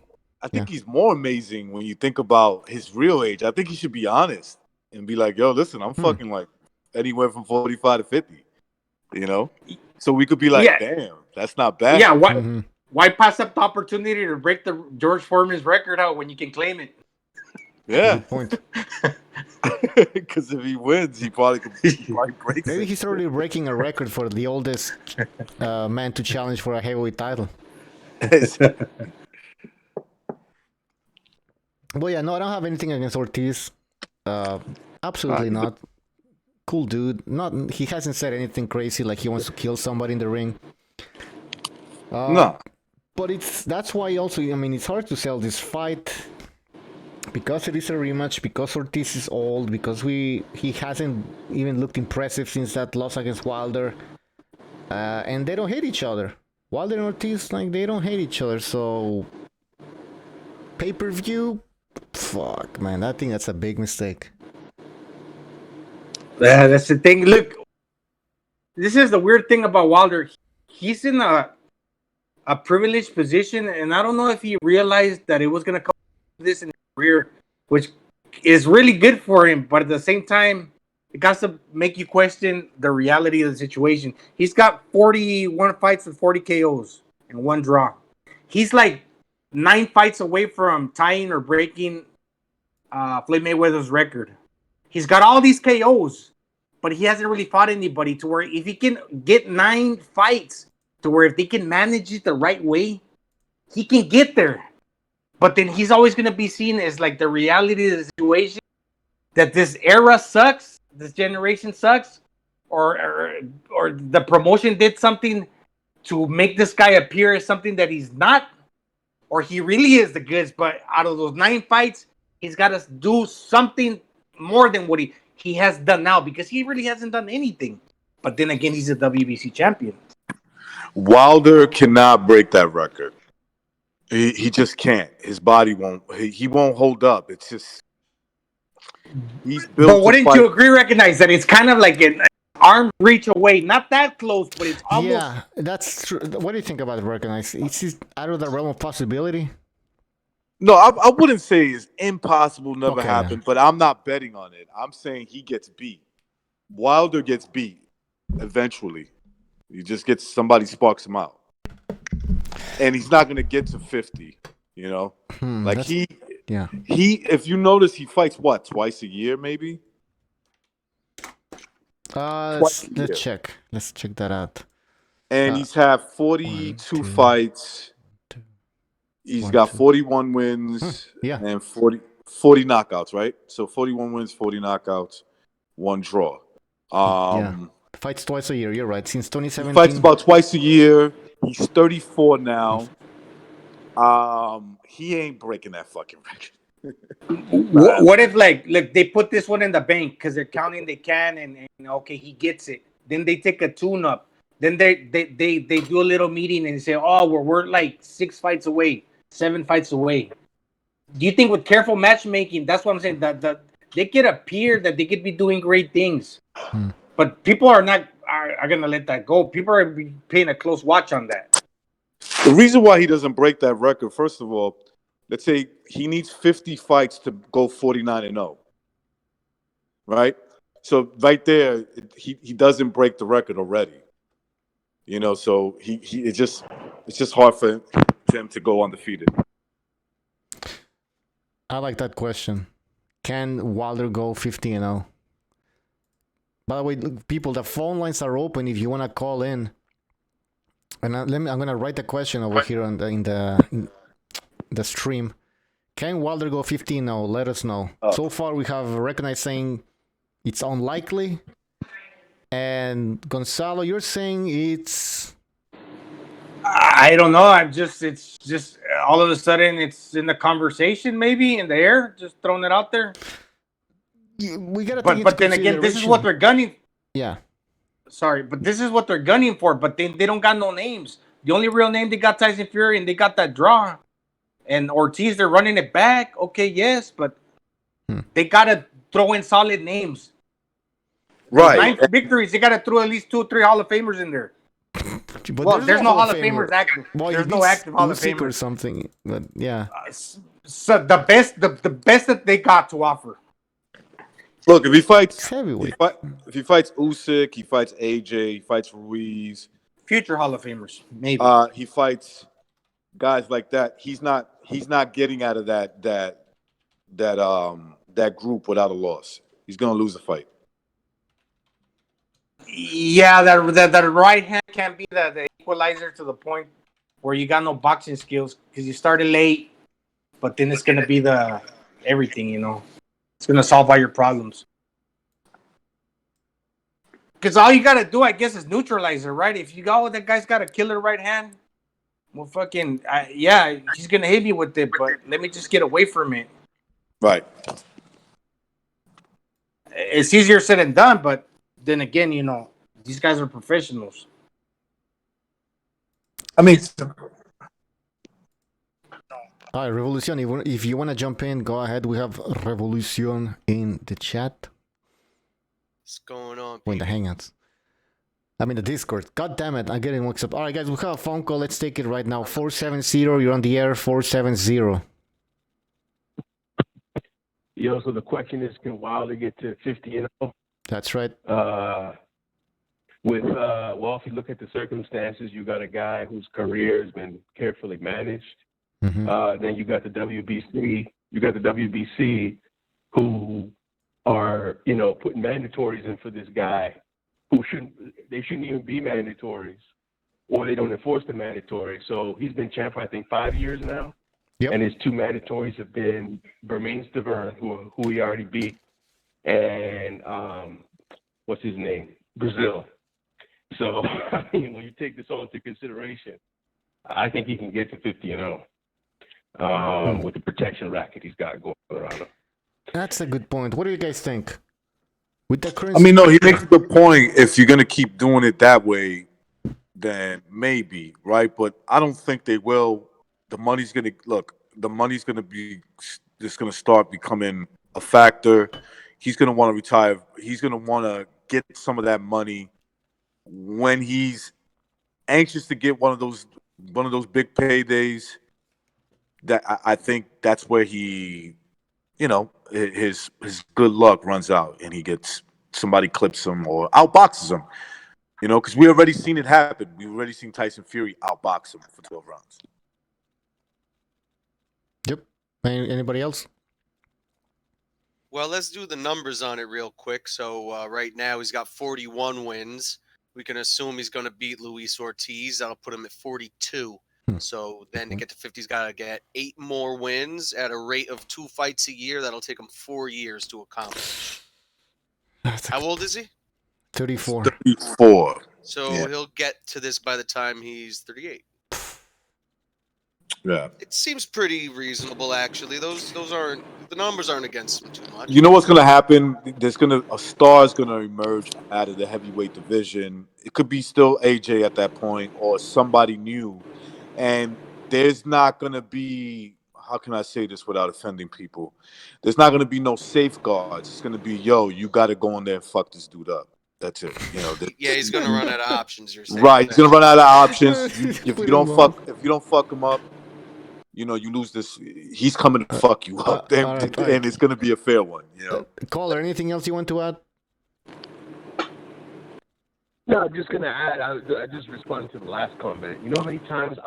I think he's more amazing when you think about his real age. I think he should be honest and be like, "Yo, listen, I'm fucking like anywhere from 45 to 50." You know, so we could be like, "Damn, that's not bad." Yeah, why pass up the opportunity to break the George Foreman's record out when you can claim it? Yeah. Good point. Because if he wins, he probably could break Maybe it. he's already breaking a record for the oldest man to challenge for a heavyweight title. Well, yeah, no, I don't have anything against Ortiz. Absolutely not. Cool dude. He hasn't said anything crazy like he wants to kill somebody in the ring. No. But that's why also, I mean, it's hard to sell this fight. Because it is a rematch, because Ortiz is old, because he hasn't even looked impressive since that loss against Wilder, and they don't hate each other. Wilder and Ortiz, they don't hate each other. So pay-per-view, fuck, man, I think that's a big mistake. Yeah, that's the thing. Look, this is the weird thing about Wilder. He's in a privileged position, and I don't know if he realized that it was gonna come to this in career, which is really good for him, but at the same time, it got to make you question the reality of the situation. He's got 41 fights and 40 KOs and 1 draw. He's like 9 fights away from tying or breaking Floyd Mayweather's record. He's got all these KOs, but he hasn't really fought anybody to where if he can get 9 fights to where if they can manage it the right way, he can get there. But then he's always going to be seen as like the reality of the situation, that this era sucks, this generation sucks, or the promotion did something to make this guy appear as something that he's not, or he really is the goods. But out of those 9 fights, he's got to do something more than what he has done now because he really hasn't done anything. But then again, he's a WBC champion. Wilder cannot break that record. He just can't. His body won't. He won't hold up. It's just he's built. But wouldn't you recognize that it's kind of like an arm's reach away? Not that close, but it's almost. Yeah, that's true. What do you think about it, recognize? It's out of the realm of possibility. No, I wouldn't say it's impossible, never happened, but I'm not betting on it. I'm saying he gets beat. Wilder gets beat eventually. He just gets somebody sparks him out. And he's not going to get to 50, you know? If you notice, he fights, what, twice a year, maybe? Let's check. Let's check that out. And he's had 42 fights. He's got 41 wins and 40 knockouts, right? So 41 wins, 40 knockouts, 1 draw. Fights twice a year, you're right. Since 2017. He fights about twice a year. He's 34 now. He ain't breaking that fucking record. What if look, they put this one in the bank because they're counting they can and okay, he gets it. Then they take a tune-up. Then they do a little meeting and say, oh, we're like 6 fights away, 7 fights away. Do you think with careful matchmaking, that's what I'm saying, that they could appear that they could be doing great things, but people are not are gonna let that go. People are paying a close watch on that. The reason why he doesn't break that record, first of all, let's say he needs 50 fights to go 49-0, right? So right there, he doesn't break the record already. You know, so it's just hard for him to go undefeated. I like that question. Can Wilder go 50-0? By the way, look, people, the phone lines are open if you want to call in. And I'm gonna write the question over here on in the stream. Can Wilder go 50-0? Let us know. So far, we have recognized saying it's unlikely. And Gonzalo, you're saying it's... I don't know. It's just all of a sudden it's in the conversation, maybe in the air, just throwing it out there. Yeah, we gotta. But then again, this is what they're gunning. Yeah. Sorry, but this is what they're gunning for. But they don't got no names. The only real name they got Tyson Fury, and they got that draw. And Ortiz, they're running it back. Okay, yes, but they gotta throw in solid names. Right. 9 victories. They gotta throw at least 2 or 3 Hall of Famers in there. But well, there's no Hall of Famers active. Well, there's no active Hall of Usyk or Famers something. But yeah. So the best that they got to offer. Look, if he fights heavyweight, if he fights Usyk, he fights AJ, he fights Ruiz, future Hall of Famers, maybe. He fights guys like that. He's not getting out of that group without a loss. He's gonna lose the fight. Yeah, that right hand can't be the equalizer to the point where you got no boxing skills because you started late, but then it's gonna be the everything, you know. It's gonna solve all your problems. Because all you gotta do, I guess, is neutralize it, right? If you go, that guy's got a killer right hand, well, fucking yeah, he's gonna hit you with it. But let me just get away from it. Right. It's easier said than done, but then again, you know, these guys are professionals. I mean, all right, Revolution, if you want to jump in, go ahead. We have Revolution in the chat. What's going on? Or in the Hangouts. I mean, the Discord. God damn it, I'm getting mixed up. All right, guys, we have a phone call. Let's take it right now. 470, you're on the air, 470. Yo, so the question is, can Wilder get to 50-0? That's right. Well, if you look at the circumstances, you got a guy whose career has been carefully managed. Then you got the WBC. You got the WBC, who are, you know, putting mandatories in for this guy, who shouldn't even be mandatories, or they don't enforce the mandatory. So he's been champ for, I think, 5 years now. Yep. And his 2 mandatories have been Bermane Stiverne, who he already beat, and what's his name? Brazil. So, I mean, when you take this all into consideration, I think he can get to 50-0 with the protection racket he's got going around him. That's a good point. What do you guys think? With the current... I mean, no, he makes a good point. If you're gonna keep doing it that way, then maybe, right? But I don't think they will. The money's gonna be just gonna start becoming a factor. He's gonna want to retire. He's gonna want to get some of that money when he's anxious to get one of those big paydays. That I think that's where he, you know, his good luck runs out and he gets somebody clips him or outboxes him. You know, because we already seen it happen. We've already seen Tyson Fury outbox him for 12 rounds. Yep. Anybody else? Well, let's do the numbers on it real quick. So right now he's got 41 wins. We can assume he's going to beat Luis Ortiz. That'll put him at 42. So then to get to 50, he's got to get 8 more wins at a rate of 2 fights a year. That'll take him 4 years to accomplish. How old is he? 34. 34. So he'll get to this by the time he's 38. Yeah. It seems pretty reasonable, actually. Those aren't the numbers aren't against him too much. You know what's gonna happen? A star is gonna emerge out of the heavyweight division. It could be still AJ at that point or somebody new, and there's not gonna be. How can I say this without offending people? There's not gonna be no safeguards. It's gonna be, yo, you got to go in there and fuck this dude up. That's it. You know. Yeah, he's gonna run out of options. You're saying, Right? He's gonna run out of options. If you don't fuck him up, you know, you lose this. He's coming to fuck you up, all right. and it's gonna be a fair one. You know. Caller, anything else you want to add? No, I'm just gonna add. I just responded to the last comment. You know how many times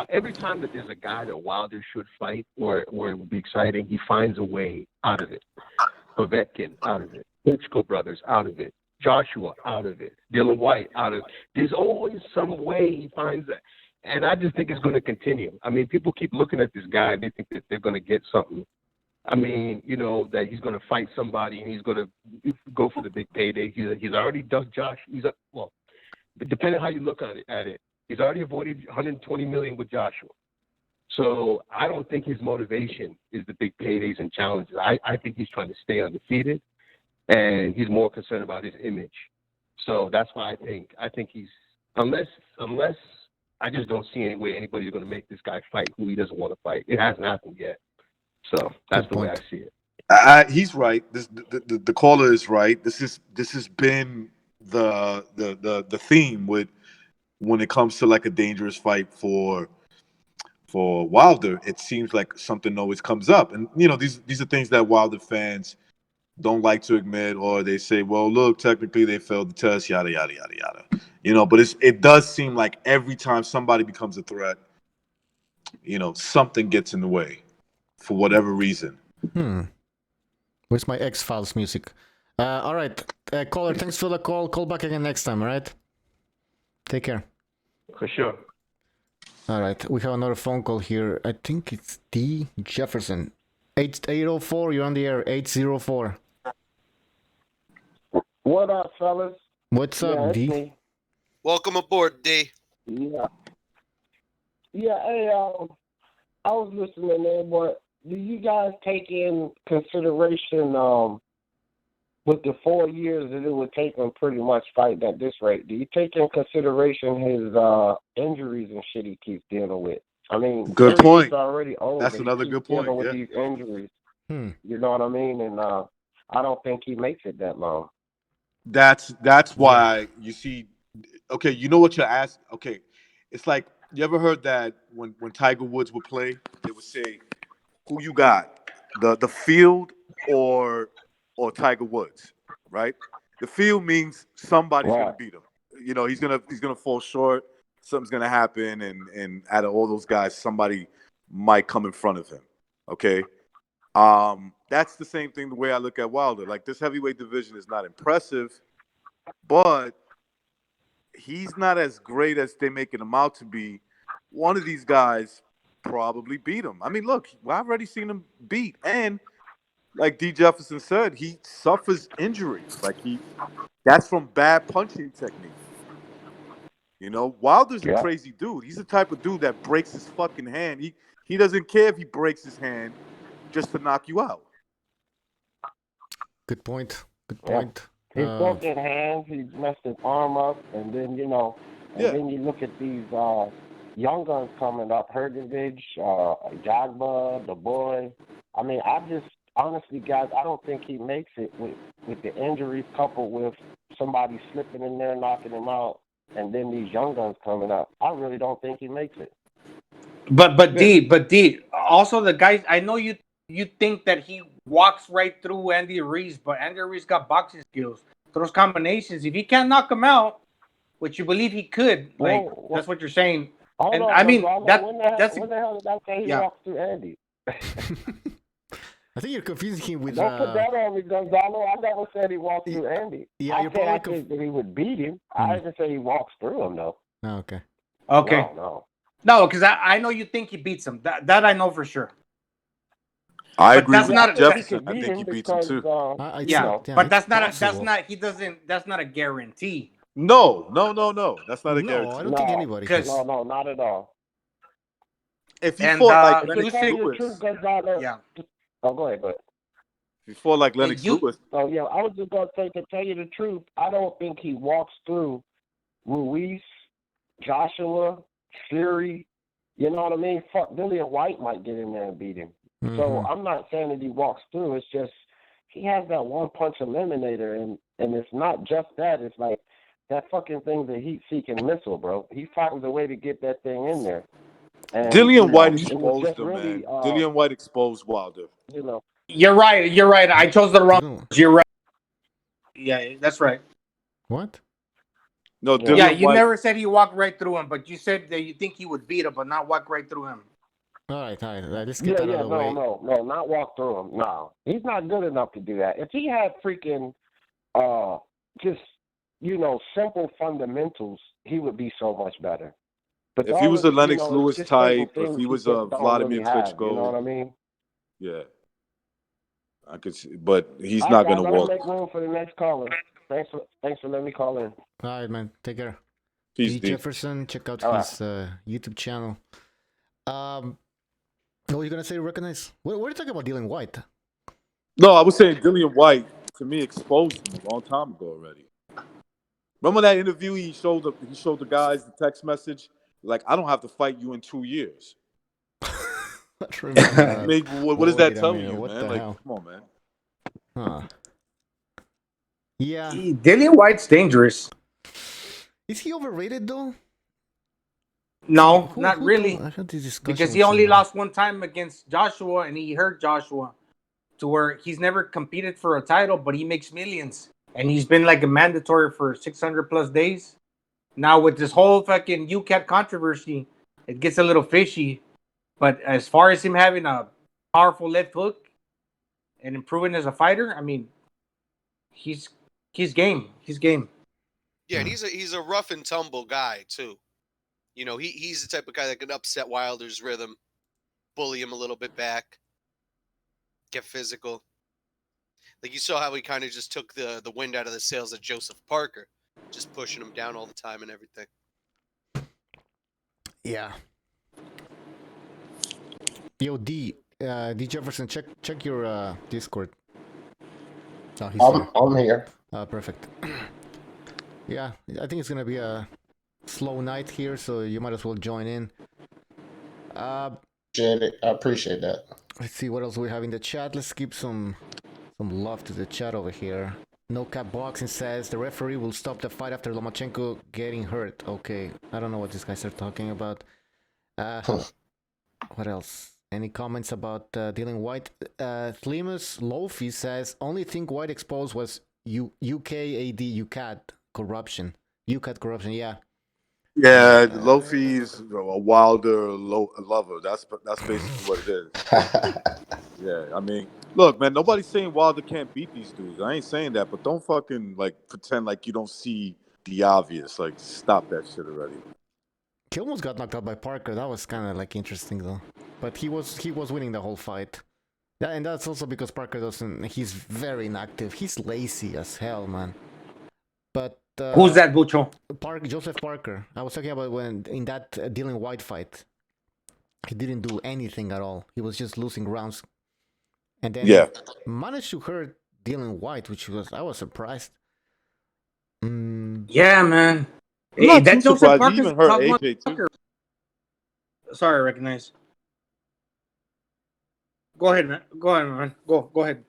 every time that there's a guy that Wilder should fight or it would be exciting, he finds a way out of it. Povetkin out of it. Klitschko brothers out of it. Joshua out of it. Dillian Whyte out of it. There's always some way he finds it. And I just think it's going to continue. I mean, people keep looking at this guy and they think that they're going to get something. I mean, you know, that he's going to fight somebody and he's going to go for the big payday. He's already done Josh. Well, depending on how you look at it, he's already avoided $120 million with Joshua. So I don't think his motivation is the big paydays and challenges. I think he's trying to stay undefeated, and he's more concerned about his image. So that's why I think he's unless I just don't see any way anybody's going to make this guy fight who he doesn't want to fight. It hasn't happened yet. So that's the way I see it. He's right. The caller is right. This has been the theme with when it comes to like a dangerous fight for Wilder. It seems like something always comes up, and you know these are things that Wilder fans don't like to admit, or they say, well, look, technically they failed the test, yada yada yada yada. You know, but it does seem like every time somebody becomes a threat, you know, something gets in the way for whatever reason. Where's my X-Files music? All right, caller, thanks for the call. Call back again next time, all right? Take care. For sure. All right, we have another phone call here. I think it's D. Jefferson. 804, you're on the air. 804. What up, fellas? What's up, D? Me. Welcome aboard, D. Yeah. Yeah, hey, I was listening there, but do you guys take in consideration with the 4 years that it would take him pretty much fighting at this rate? Do you take in consideration his injuries and shit he keeps dealing with? I mean, good point. Already old. That's another good point. With these injuries, you know what I mean? And I don't think he makes it that long. That's why you see. Okay, you know what you're asking. Okay, it's like you ever heard that when Tiger Woods would play, they would say, "Who you got, the field or Tiger Woods?" Right? The field means somebody's gonna beat him. You know, he's gonna fall short. Something's gonna happen, and out of all those guys, somebody might come in front of him. Okay, that's the same thing the way I look at Wilder. Like, this heavyweight division is not impressive, but he's not as great as they're making him out to be. One of these guys probably beat him. I mean, look, I've already seen him beat, and like D. Jefferson said, he suffers injuries. Like that's from bad punching technique. You know, Wilder's a crazy dude. He's the type of dude that breaks his fucking hand. He doesn't care if he breaks his hand just to knock you out. Good point. Good point. His broken hands, he messed his arm up, and then then you look at these young guns coming up, Hergovich, Jagba, the boy. I mean, honestly, guys, I don't think he makes it with the injuries coupled with somebody slipping in there, knocking him out, and then these young guns coming up. I really don't think he makes it. But D, also the guys, I know you think that he walks right through Andy Ruiz, but Andy Ruiz got boxing skills. Those combinations, if he can't knock him out, which you believe he could, that's what you're saying. When the hell did I say he walks through Andy? I think you're confusing him with. Don't put that on me, Gonzalo. I never said he walked through Andy. Yeah, I think that he would beat him. I didn't say he walks through him, though. Oh, okay. Okay. No, because I know you think he beats him. That I know for sure. I agree with Jefferson. I think he beats him too. But that's not a guarantee. No. That's not a guarantee. I don't think anybody. No, not at all. If he And fought like To Lennox tell you the Lewis, truth, Gonzalo. yeah. Oh, go ahead, if he fought like Lennox Lewis, Oh, yeah, I was just going to say, to tell you the truth, I don't think he walks through Ruiz, Joshua, Fury. You know what I mean? Fuck, Dillian Whyte might get in there and beat him. So I'm not saying that he walks through. It's just he has that one-punch eliminator, and it's not just that. It's like that fucking thing, the heat-seeking missile, bro. He finds a way to get that thing in there. And, Dillian Whyte it was exposed just him, really, man. Dillian Whyte exposed Wilder. You know. You're right. You're right. I chose the wrong. You're right. Yeah, that's right. What? No, Yeah, Dillian you Whyte. never said he walked right through him, but you said that you think he would beat him, but not walk right through him. All right. Let's get out of the way. No, not walk through him. No, he's not good enough to do that. If he had freaking, just simple fundamentals, he would be so much better. But If he was a Lennox Lewis just type, simple if he things was just a don't Vladimir really have, Klitschko, you know what I mean? yeah, I could see, but he's All not right, going to guys, walk. I'll make room for the next caller. Thanks for letting me call in. All right, man. Take care. Peace, D. D. Jefferson, check out All his YouTube channel. What were you gonna say? Recognize? What are you talking about? Dillian Whyte? No, I was saying Dillian Whyte to me exposed him a long time ago already. Remember that interview? He showed the guys the text message like, "I don't have to fight you in 2 years." I mean, what does that tell you, what man? the Like, hell? come on, man. Huh. Yeah. Dillian Whyte's dangerous. Is he overrated though? No, not really. I had this discussion Because he with only someone. lost one time against Joshua, and he hurt Joshua to where he's never competed for a title, but he makes millions. And he's been like a mandatory for 600 plus days. Now with this whole fucking UCAT controversy, it gets a little fishy. But as far as him having a powerful left hook and improving as a fighter, I mean, he's game. He's game. Yeah, and he's a rough and tumble guy too. You know, he's the type of guy that can upset Wilder's rhythm, bully him a little bit back, get physical. Like you saw how he kind of just took the wind out of the sails of Joseph Parker, just pushing him down all the time and everything. Yeah. Yo, D Jefferson, check your Discord. Oh, he's here. I'm here. Perfect. Yeah, I think it's gonna be a slow night here, so you might as well join in. I appreciate that. Let's see what else we have in the chat. Let's give some love to the chat over here. No Cap Boxing says the referee will stop the fight after Lomachenko getting hurt. Okay, I don't know what these guys are talking about. What else? Any comments about Dillian Whyte? Thlemus Lofi says only thing Whyte exposed was UKAD corruption. UCAT corruption, yeah. Yeah, Lofi is a Wilder lover. That's basically what it is. Yeah, I mean, look, man, nobody's saying Wilder can't beat these dudes. I ain't saying that, but don't fucking like pretend like you don't see the obvious. Like, stop that shit already. He almost got knocked out by Parker. That was kind of like interesting though. But he was winning the whole fight. Yeah, and that's also because Parker doesn't. He's very inactive. He's lazy as hell, man. But who's that, Bucho? Joseph Parker. I was talking about when in that Dillian Whyte fight, he didn't do anything at all. He was just losing rounds, and then managed to hurt Dillian Whyte, which I was surprised. Yeah, man. Hey, that Joseph Parker's even hurt tough AJ motherfucker. Sorry, I recognize. Go ahead, man. Go ahead.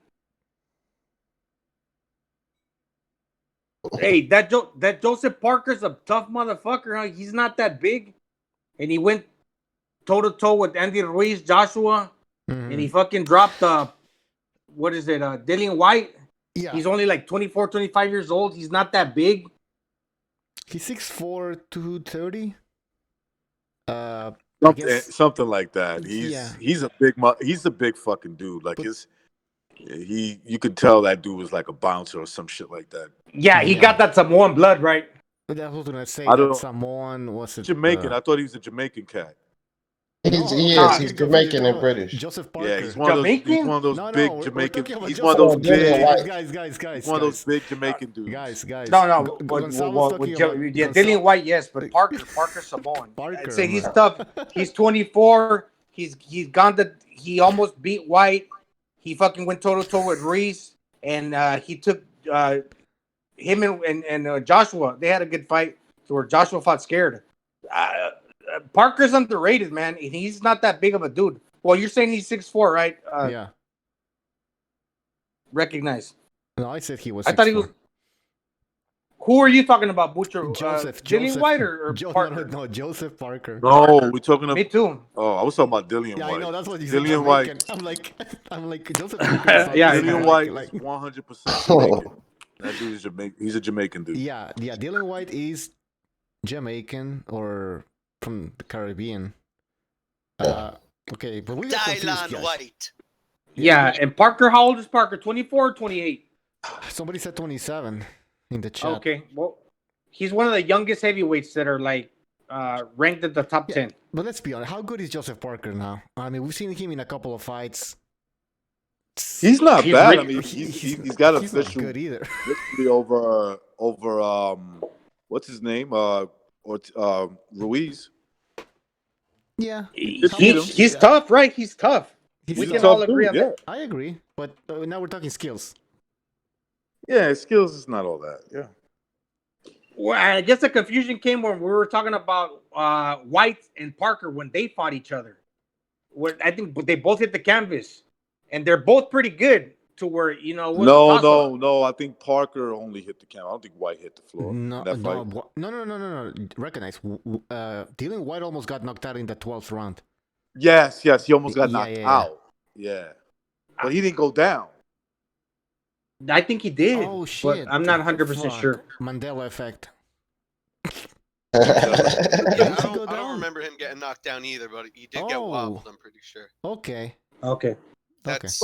Hey, that Joseph Parker's a tough motherfucker. Huh? He's not that big, and he went toe to toe with Andy Ruiz, Joshua, and he fucking dropped Dillian Whyte. Yeah, he's only like 24, 25 years old. He's not that big. He's 6'4", 230. Something like that. He's a big fucking dude. Like you could tell that dude was like a bouncer or some shit like that. Yeah, he got that Samoan blood, right? But that's what I say. That Samoan was it? Jamaican. I thought he was a Jamaican cat. He's Jamaican and British. Joseph Parker. Yeah, he's one of those big Jamaican. He's one of those big guys. One of those big Jamaican dudes. Guys. No. Dillian Whyte, yes, but Parker's Samoan. I'd say he's tough. He's 24. He's gone to. He almost beat White. He fucking went toe to toe with Ruiz, and he took him and Joshua. They had a good fight, so where Joshua fought scared. Parker's underrated, man. He's not that big of a dude. Well, you're saying he's 6'4", right? Yeah. Recognize. No, I said he was. I thought he was. Who are you talking about, Butcher? Joseph. Dillian Whyte or Parker? No, Joseph Parker. No, we're talking about. Me too. Oh, I was talking about Dillian Whyte. I know that's what you said. Dillian Whyte. I'm like Joseph Parker. Dillian Whyte is 100% Jamaican. That dude is Jamaican. He's a Jamaican dude. Yeah. Dillian Whyte is Jamaican or from the Caribbean. Okay, but we got Dillian Whyte. Yeah, and Parker, how old is Parker? 24 or 28? Somebody said 27 in the chat. Okay, well, he's one of the youngest heavyweights that are like ranked at the top 10. But let's be honest, how good is Joseph Parker now? I mean, we've seen him in a couple of fights. He's not bad. I mean, he's got he's official not good either. victory over what's his name? Ruiz. Yeah, he's tough, right? He's tough. We can all agree on that. I agree, but now we're talking skills. Yeah, skills is not all that. Yeah. Well, I guess the confusion came when we were talking about White and Parker when they fought each other. I think they both hit the canvas, and they're both pretty good. To where No. I think Parker only hit the canvas. I don't think White hit the floor. No. Recognize. Dillian Whyte almost got knocked out in the 12th round. Yes, he almost got knocked out. Yeah, but he didn't go down. I think he did. Oh shit! But I'm not 100% sure. Mandela effect. I don't remember him getting knocked down either, but he did get wobbled. I'm pretty sure. Okay. That's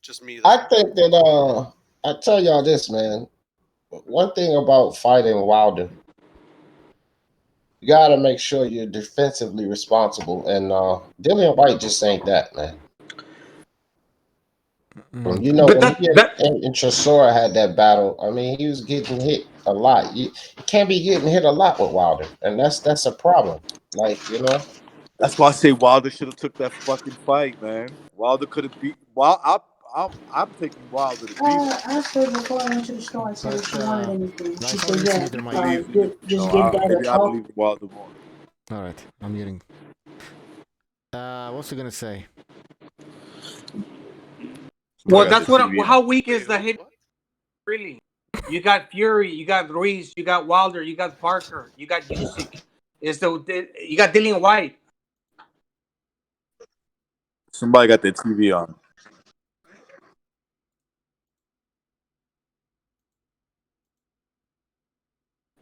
just me. I think that I tell y'all this, man. One thing about fighting Wilder, you gotta make sure you're defensively responsible, and Dillian Whyte just ain't that, man. You know, when and Chisora had that battle, I mean, he was getting hit a lot. You can't be getting hit a lot with Wilder, and that's a problem. Like, you know. That's why I say Wilder should have took that fucking fight, man. Wilder could have beat. I'm taking Wilder to beat. I said before I went to the store, I said if she wanted anything. She said, yeah, just get that. Maybe I believe Wilder more. All right, I'm muting. What's he gonna say? Well, that's how weak is the hit? Really? You got Fury, you got Ruiz, you got Wilder, you got Parker, you got Usyk. You got Dillian Whyte. Somebody got their TV on.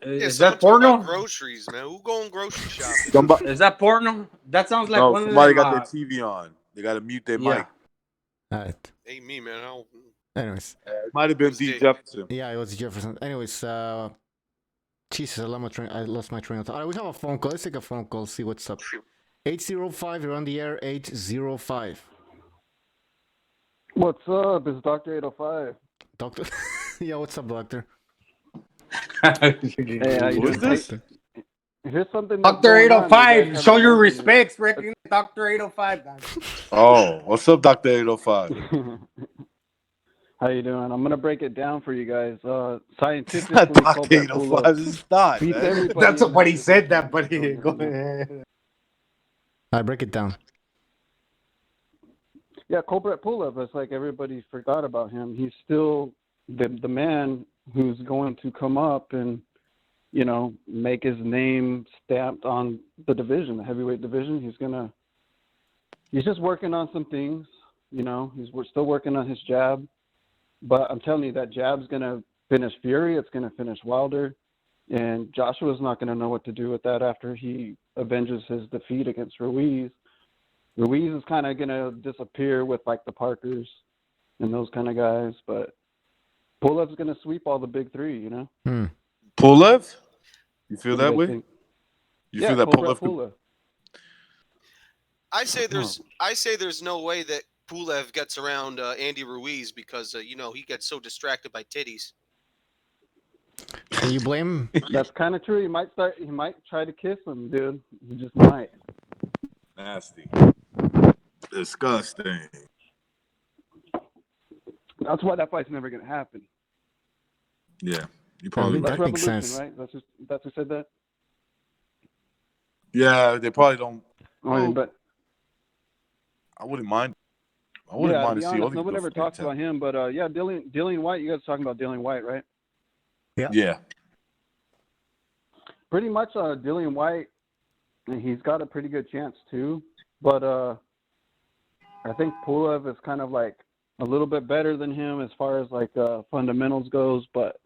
Is that porno? Groceries, man. Who going grocery shopping? Is that porno? That sounds like one somebody of them, got their TV on. They got to mute their mic. All right. Ain't me, man. Anyways, it might have been D. Jefferson. Yeah, it was Jefferson. Anyways, Jesus, I lost my train of thought. All right, we have a phone call. Let's take a phone call. See what's up. 805. You're on the air. 805. What's up? It's Dr. 805. Doctor. Yeah, what's up, Doctor? Hey, how you doing? this? Here's something. Dr. 805. Show your respects. Recognize Dr. 805. Oh, what's up, Dr. 805? How you doing? I'm gonna break it down for you guys. Scientifically, Dr. 805 is not. That's what he said. That, but go ahead. I break it down. Yeah, Kubrat Pulev. It's like everybody forgot about him. He's still the man who's going to come up and, you know, make his name stamped on the division, the heavyweight division. He's just working on some things. You know, we're still working on his jab. But I'm telling you, that jab's going to finish Fury. It's going to finish Wilder. And Joshua's not going to know what to do with that after he avenges his defeat against Ruiz. Ruiz is kind of going to disappear with, like, the Parkers and those kind of guys. But Pulev's going to sweep all the big three, you know? Pulev? You feel that way? You feel that Pulev? I say there's no way that Pulev gets around Andy Ruiz because you know, he gets so distracted by titties. Can you blame? That's kind of true. He might try to kiss him, dude. He just might. Nasty. Disgusting. That's why that fight's never gonna happen. Yeah, you probably That's right. Revolution, right? That's who said that. Yeah, they probably don't. I mean, but I wouldn't mind. I wouldn't yeah, mind to to be see honest, Ortiz nobody go ever for talks 10. about him. But yeah, Dillian Whyte. You guys talking about Dillian Whyte, right? Yeah. Pretty much, Dillian Whyte. He's got a pretty good chance too, but I think Pulev is kind of like a little bit better than him as far as like fundamentals goes. But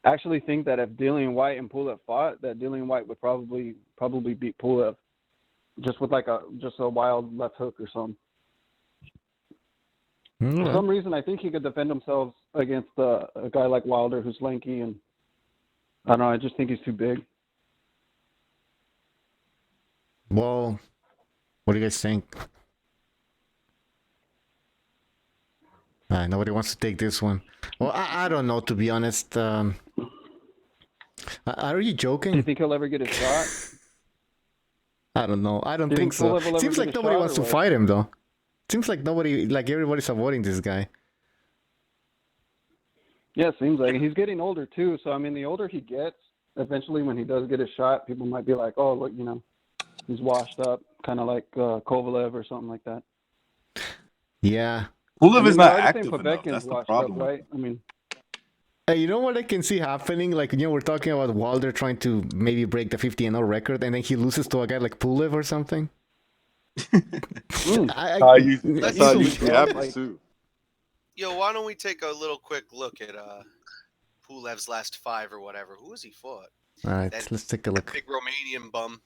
I actually think that if Dillian Whyte and Pulev fought, that Dillian Whyte would probably beat Pulev, just with like a wild left hook or something. For some reason, I think he could defend himself against a guy like Wilder, who's lanky, and I don't know. I just think he's too big. Well, what do you guys think? Nobody wants to take this one. Well, I don't know, to be honest. Are you joking? Do you think he'll ever get a shot? I don't know. I don't Do you think think so. Pulev will ever Seems get like a nobody shot wants or to what? fight him, though. Seems like everybody's avoiding this guy. Yeah, it seems like he's getting older too. So I mean, the older he gets, eventually when he does get a shot, people might be like, "Oh, look, he's washed up," kind of like Kovalev or something like that. Yeah. Pulev is not they're already active saying enough. Povetkin's That's the washed problem. up, right? I mean, Hey, you know what I can see happening? Like, we're talking about Wilder trying to maybe break the 50-0 record, and then he loses to a guy like Pulev or something. That's how it usually happens too. Yo, why don't we take a little quick look at Pulev's last 5 or whatever? Who has he fought? All right, let's take a look. Big Romanian bum.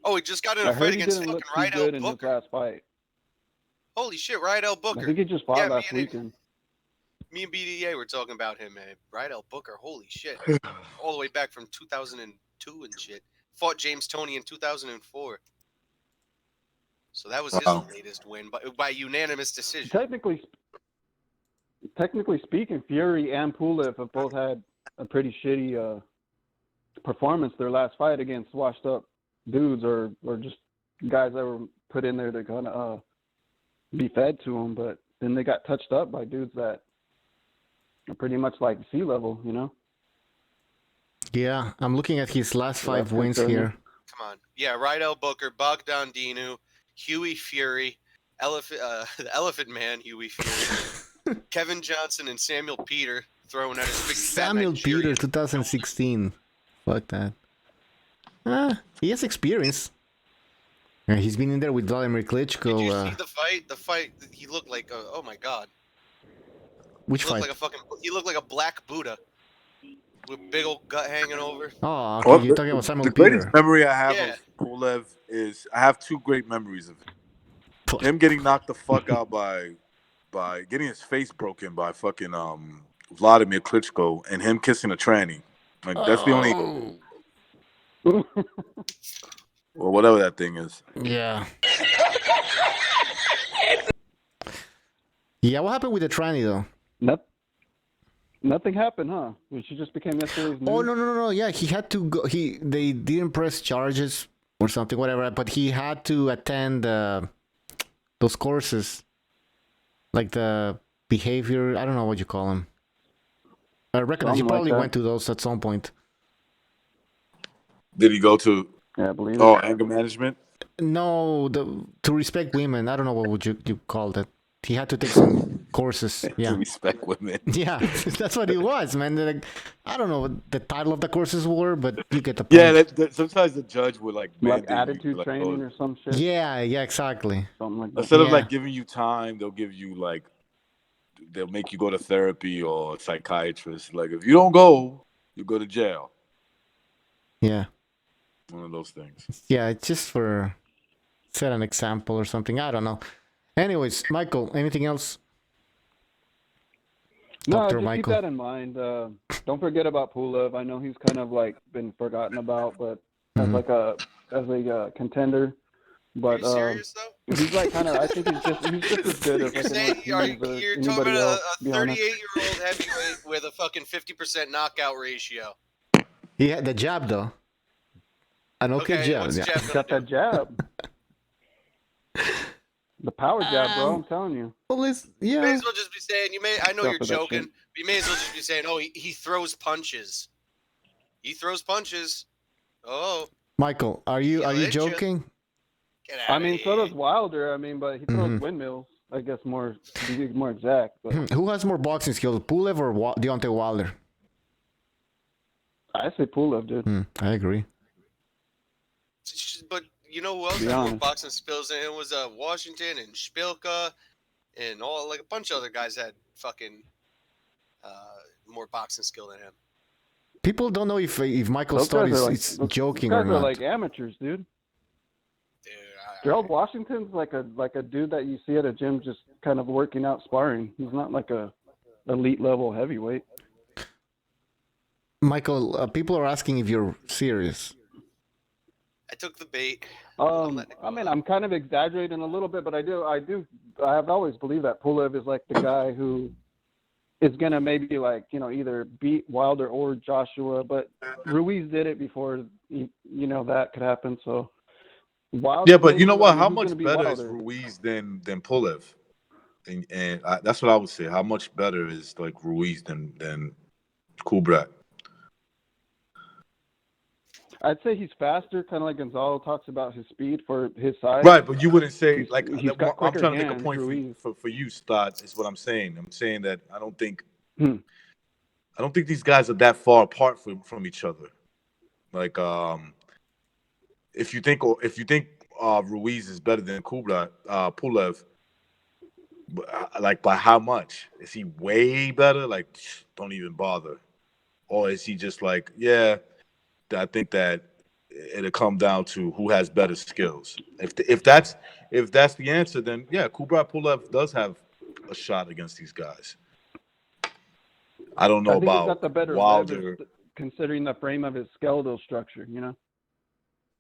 Oh, he just got in I a heard fight he against didn't fucking look too good Rydell in his Booker. last fight. Holy shit, Rydell Booker. I think he just fought last weekend. Me and BDA were talking about him, man. Rydell Booker, holy shit. All the way back from 2002 and shit. Fought James Toney in 2004. So that was his latest win by unanimous decision. Technically speaking, Fury and Pulev have both had a pretty shitty performance their last fight against washed up dudes or just guys that were put in there to kind of be fed to them, but then they got touched up by dudes that are pretty much like sea level, Yeah, I'm looking at his last 5 wins here. Come on. Yeah, Rydell Booker, Bogdan Dinu, Huey Fury, the Elephant Man, Huey Fury, Kevin Johnson, and Samuel Peter throwing out his big Samuel Peter, 2016. Fuck that. He has experience. He's been in there with Vladimir Klitschko. Did you see the fight? The fight, he looked like, oh my god. Which he looked fight? He looked like a black Buddha with big old gut hanging over. Oh, okay. You're talking about Samuel The Peter. greatest memory I have of Pulev is I have 2 great memories of him. Him getting knocked the fuck out by getting his face broken by fucking Vladimir Klitschko and him kissing a tranny. Like that's the only or whatever that thing is. Yeah. Yeah, what happened with the tranny though? Nothing happened, huh? She just became yesterday's news. Oh no! Yeah, he had to go. They didn't press charges or something, whatever. But he had to attend those courses, like the behavior. I don't know what you call them. I reckon he probably went to those at some point. Did he go to? Yeah, I believe. Oh, anger management. No, to respect women. I don't know what would you call that. He had to take some courses. Yeah, to respect women. Yeah, that's what it was, man. Like, I don't know what the title of the courses were, but you get the point. Yeah, sometimes the judge would like attitude training or some shit. Yeah, exactly. Something like that. Instead of like giving you time, they'll give you they'll make you go to therapy or a psychiatrist. Like if you don't go, you go to jail. Yeah. One of those things. Yeah, it's just for set an example or something. I don't know. Anyways, Michael, anything else? No, just keep that in mind. Don't forget about Pulev. I know he's kind of like been forgotten about, but as a contender. But Are you serious though? he's like kind of. I think he's just as good as like you're talking about a 38-year-old heavyweight with a fucking 50% knockout ratio. He had the jab though. An okay jab. What's Yeah. jab got that jab. The power jab, bro. I'm telling you. Well, You may as well just be saying. I know Stop you're with that joking. shit. But you may as well just be saying, "Oh, he throws punches. He throws punches." Oh, Michael, are you he'll hit ya. joking? Get I out mean, of so here. does Wilder. I mean, but he throws windmills. I guess more to be more exact. But Who has more boxing skills, Pulev or Deontay Wilder? I say Pulev, dude. I agree. But you know who else Be had more honest. boxing skills? And it was Washington and Spilka and all like a bunch of other guys had fucking more boxing skill than him. People don't know if Michael Those Stott guys are is like, joking those or guys are not. like amateurs, dude. Gerald Washington's like a dude that you see at a gym just kind of working out sparring. He's not like a elite level heavyweight. Michael, people are asking if you're serious. I took the bait. I mean, I'm kind of exaggerating a little bit, but I have always believed that Pulev is like the guy who is gonna maybe like either beat Wilder or Joshua, but Ruiz did it before that could happen. So Wilder, Yeah, but you know maybe, what? I mean, How who's much gonna beat better is Wilder? Ruiz than Pulev? And that's what I would say. How much better is like Ruiz than Kubrat? I'd say he's faster, kind of like Gonzalo talks about his speed for his size. Right, but you wouldn't say like he's got I'm quicker trying to make a hands, point Ruiz. for you, Stott, is what I'm saying. I'm saying that I don't think Hmm. these guys are that far apart from each other. Like if you think Ruiz is better than Kubrat Pulev, like by how much? Is he way better? Like don't even bother. Or is he just like, yeah, I think that it'll come down to who has better skills. If that's the answer, then yeah, Kubrat Pulev does have a shot against these guys. I don't know I think he's about got the better Wilder. leverage, considering the frame of his skeletal structure.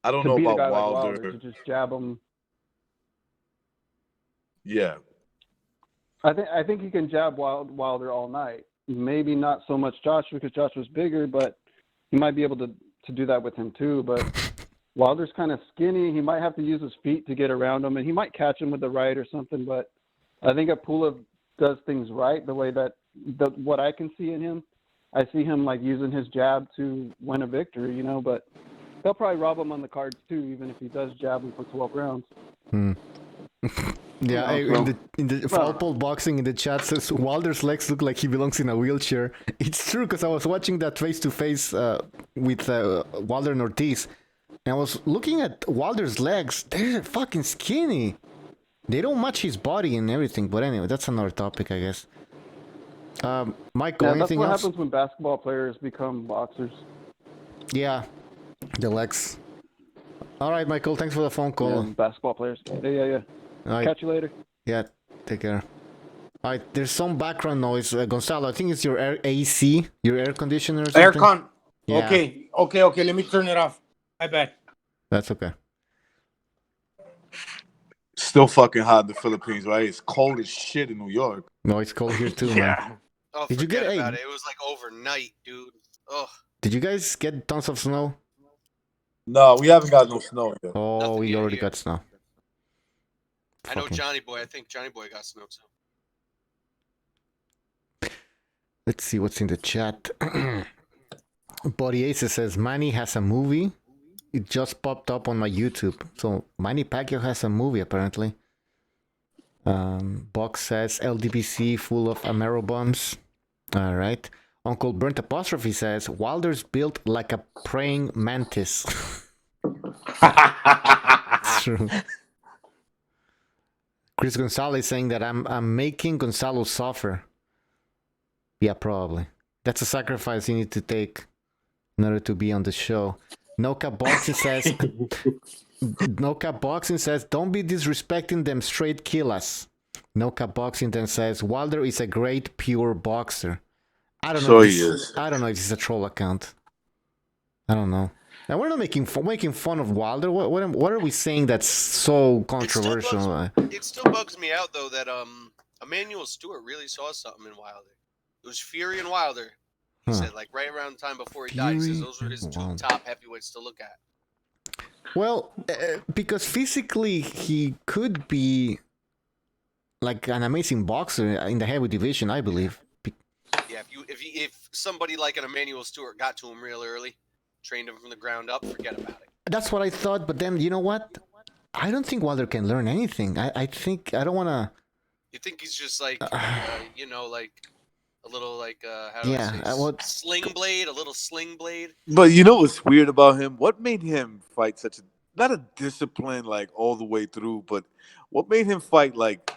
I don't to know beat about a guy Wilder. like Wilder, to just jab him. Yeah, I think he can jab Wilder all night. Maybe not so much Joshua because Joshua's bigger, but he might be able to do that with him too. But Wilder's kind of skinny. He might have to use his feet to get around him, and he might catch him with the right or something. But I think if Pulev does things right, the way that what I can see in him, I see him like using his jab to win a victory. But they'll probably rob him on the cards too, even if he does jab him for 12 rounds. Yeah, in the Foul Boxing in the chat says Wilder's legs look like he belongs in a wheelchair. It's true because I was watching that face-to-face with Wilder and Ortiz, and I was looking at Wilder's legs. They're fucking skinny. They don't match his body and everything. But anyway, that's another topic, I guess. Michael, That's anything what else? happens when basketball players become boxers. Yeah, the legs. All right, Michael. Thanks for the phone call. Yeah, basketball players. Yeah. All right. Catch you later. Yeah, take care. All right, there's some background noise. Gonzalo, I think it's your AC, your air conditioner or something. Aircon. Yeah. Okay. Let me turn it off. My bad. That's okay. still fucking hot in the Philippines, right? It's cold as shit in New York. No, it's cold here too, man. Oh, Did you get about it. It was like overnight, dude. Ugh. Did you guys get tons of snow? No, we haven't got no snow yet. Oh, we already got snow. I know Johnny Boy. I think Johnny Boy got snow too. Let's see what's in the chat. Body Ace says Manny has a movie. It just popped up on my YouTube. So Manny Pacquiao has a movie apparently. Box says LDBC full of Amaro bombs. All right. Uncle Burnt Apostrophe says Wilder's built like a praying mantis. It's true. Chris Gonzalez saying that I'm making Gonzalo suffer. Yeah, probably. That's a sacrifice you need to take in order to be on the show. No Cap Boxing says don't be disrespecting them straight killas. No Cap Boxing then says Wilder is a great pure boxer. I don't know. I don't know if it's a troll account. I don't know. And we're not making fun of Wilder. What are we saying that's so controversial? It still bugs me out though that Emmanuel Stewart really saw something in Wilder. It was Fury and Wilder. He said like right around the time before he died. He says those were his two top heavyweights to look at. Well, because physically he could be like an amazing boxer in the heavy division, I believe. Yeah, if somebody like an Emmanuel Stewart got to him real early, trained him from the ground up, forget about it. That's what I thought, but then you know what? I don't think Wilder can learn anything. I think I don't want to. You think he's just like, like a little like how do Yeah, I say sling blade, a little sling blade. But you know what's weird about him? What made him fight such a not a discipline like all the way through, but what made him fight like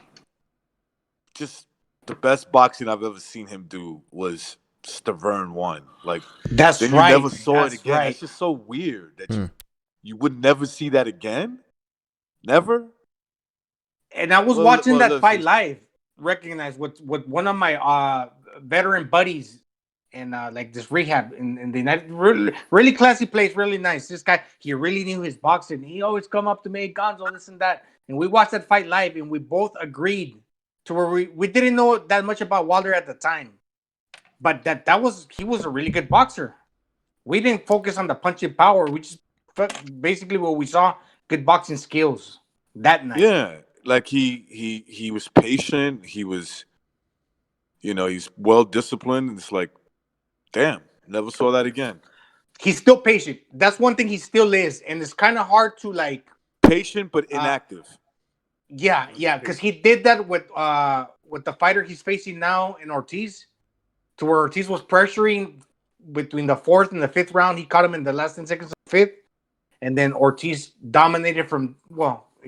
just the best boxing I've ever seen him do was Stavern 1. Like that's then right. You never saw it again. Right. That's just so weird that you would never see that again. Never. And I was watching that fight live. Recognize with one of my veteran buddies in like this rehab in the United, really classy place, really nice. This guy, he really knew his boxing. He always come up to me, Gonzo, this and that. And we watched that fight live, and we both agreed to where we didn't know that much about Wilder at the time, but he was a really good boxer. We didn't focus on the punching power. We just basically what we saw, good boxing skills that night. Yeah. Like he was patient. He was, he's well disciplined. It's like, damn, never saw that again. He's still patient. That's one thing he still is, and it's kind of hard to like patient but inactive. Yeah, because he did that with the fighter he's facing now in Ortiz, to where Ortiz was pressuring between the 4th and the 5th round. He caught him in the last 10 seconds of the 5th, and then Ortiz dominated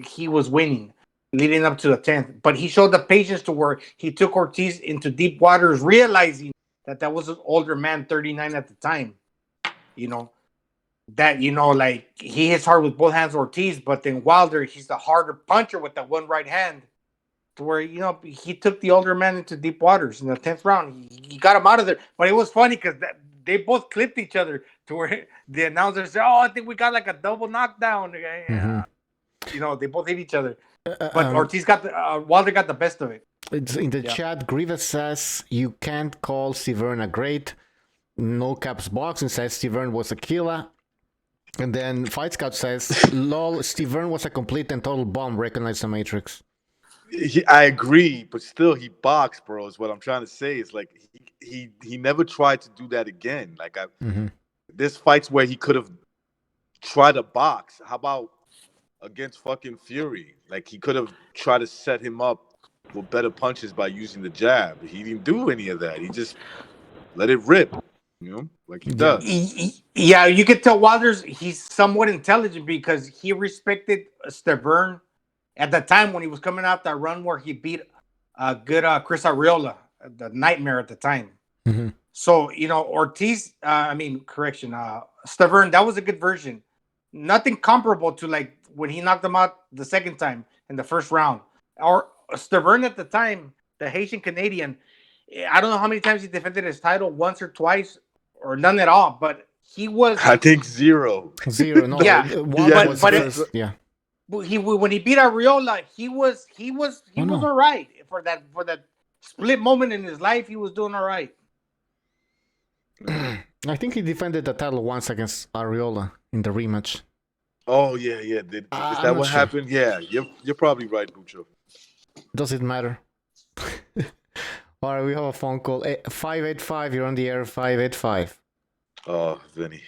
he was winning leading up to the 10th, but he showed the patience to where he took Ortiz into deep waters, realizing that was an older man, 39 at the time. Like he hits hard with both hands, Ortiz, but then Wilder, he's the harder puncher with that one right hand, to where he took the older man into deep waters in the 10th round. He got him out of there, but it was funny because they both clipped each other to where the announcer said, "Oh, I think we got like a double knockdown." They both hit each other. But Ortiz Wilder got the best of it. It's in the chat. Grievous says you can't call Severn a great. No Caps Boxing says Severn was a killer. And then Fight Scout says, lol, Severn was a complete and total bomb. Recognize the Matrix. I agree, but still he boxed, bro, is what I'm trying to say. It's like he never tried to do that again. Like there's fights where he could have tried to box. How about against fucking Fury? Like he could have tried to set him up for better punches by using the jab. He didn't do any of that. He just let it rip, like he does. Yeah, you could tell he's somewhat intelligent because he respected Stavern at the time when he was coming out that run where he beat Chris Arreola, the Nightmare at the time. So, Ortiz, Stavern, that was a good version. Nothing comparable to like when he knocked him out the second time in the first round. Or Stavern at the time, the Haitian Canadian, I don't know how many times he defended his title, once or twice, or none at all. But he was, I think zero. No, yeah, yeah. When he beat Arreola, he was all right for that split moment in his life. He was doing all right. I think he defended the title once against Arreola in the rematch. Oh yeah. Is that what happened? Yeah, you're probably right, Bucho. Does it matter? All right, we have a phone call. 585, you're on the air. 585. Oh, Vinny.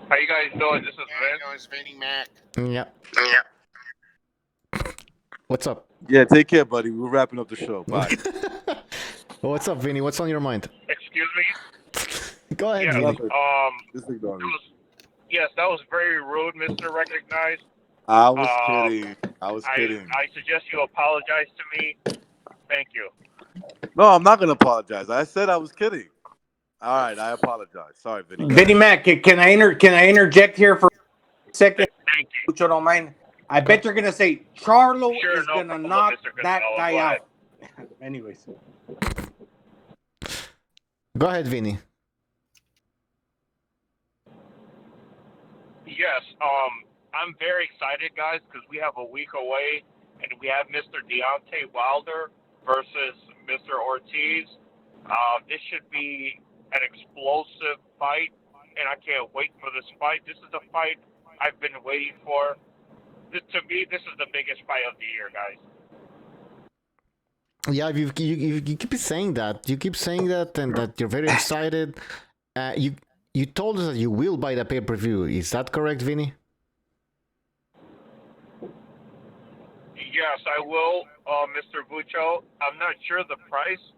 How you guys doing? This is Vinny Mac. Yeah. What's up? Yeah, take care, buddy. We're wrapping up the show. Bye. What's up, Vinny? What's on your mind? Excuse me? Go ahead, yeah, Vinny. Yes, that was very rude, Mr. Recognized. I was kidding. I suggest you apologize to me. Thank you. No, I'm not going to apologize. I said I was kidding. All right, I apologize. Sorry, Vinny. Vinny Mac, can I interject here for a second? Thank you. If you don't mind. I bet you're gonna say Charlo is gonna knock that guy out. Anyways. Go ahead, Vinny. Yes, I'm very excited, guys, because we have a week away, and we have Mr. Deontay Wilder versus Mr. Ortiz. This should be an explosive fight, and I can't wait for this fight. This is a fight I've been waiting for. To me, this is the biggest fight of the year, guys. Yeah, you keep saying that. You keep saying that, and that you're very excited. You told us that you will buy the pay-per-view. Is that correct, Vinny? Yes, I will, Mr. Buccio. I'm not sure the price,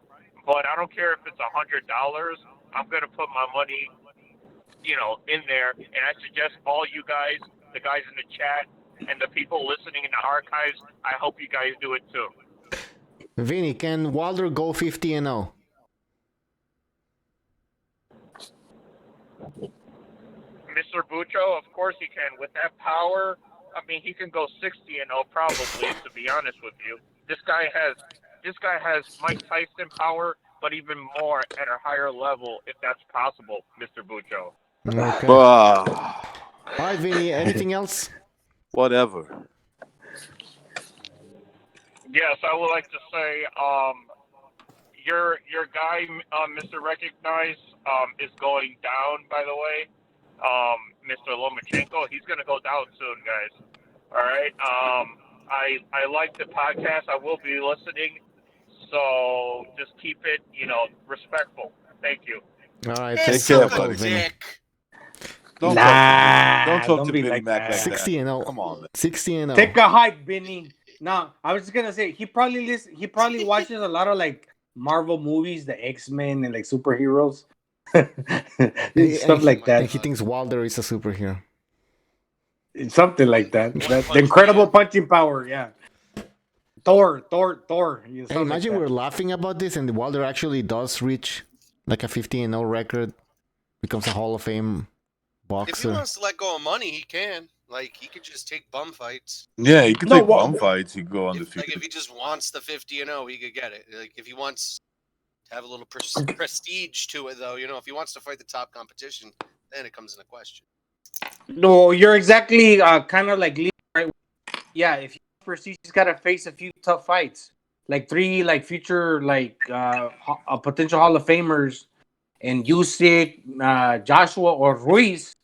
but I don't care if it's $100. I'm gonna put my money, in there. And I suggest all you guys, the guys in the chat, and the people listening in the archives, I hope you guys do it too. Vinny, can Wilder go 50-0? Mr. Buccio, of course he can. With that power, I mean, he can go 60-0 probably. To be honest with you, this guy has Mike Tyson power, but even more at a higher level, if that's possible, Mr. Buccio. Okay. All right, Vinny. Anything else? Whatever. Yes, I would like to say, your guy, Mr. Recognize, is going down. By the way, Mr. Lomachenko, he's gonna go down soon, guys. All right. I like the podcast. I will be listening. So just keep it, respectful. Thank you. All right. Take care, buddy. Vinny. Don't talk to Vinny Mac like that. 60-0. Come on, man. 60-0. Take a hike, Vinny. No, I was just gonna say he probably watches a lot of like Marvel movies, the X-Men and like superheroes. Stuff like that. And he thinks Wilder is a superhero. Something like that. The incredible punching power, yeah. Thor. Hey, imagine we're laughing about this and Wilder actually does reach like a 50-0 record, becomes a Hall of Fame boxer. If he wants to let go of money, he can. Like, he could just take bum fights. Yeah, he could take bum fights. He could go undefeated. If he just wants the 50-0, he could get it. Like, if he wants to have a little prestige to it, though, if he wants to fight the top competition, then it comes into question. No, you're exactly kind of like right. Yeah, if he prestige, he's got to face a few tough fights, like 3 like future potential Hall of Famers, and Usyk, Joshua or Ruiz,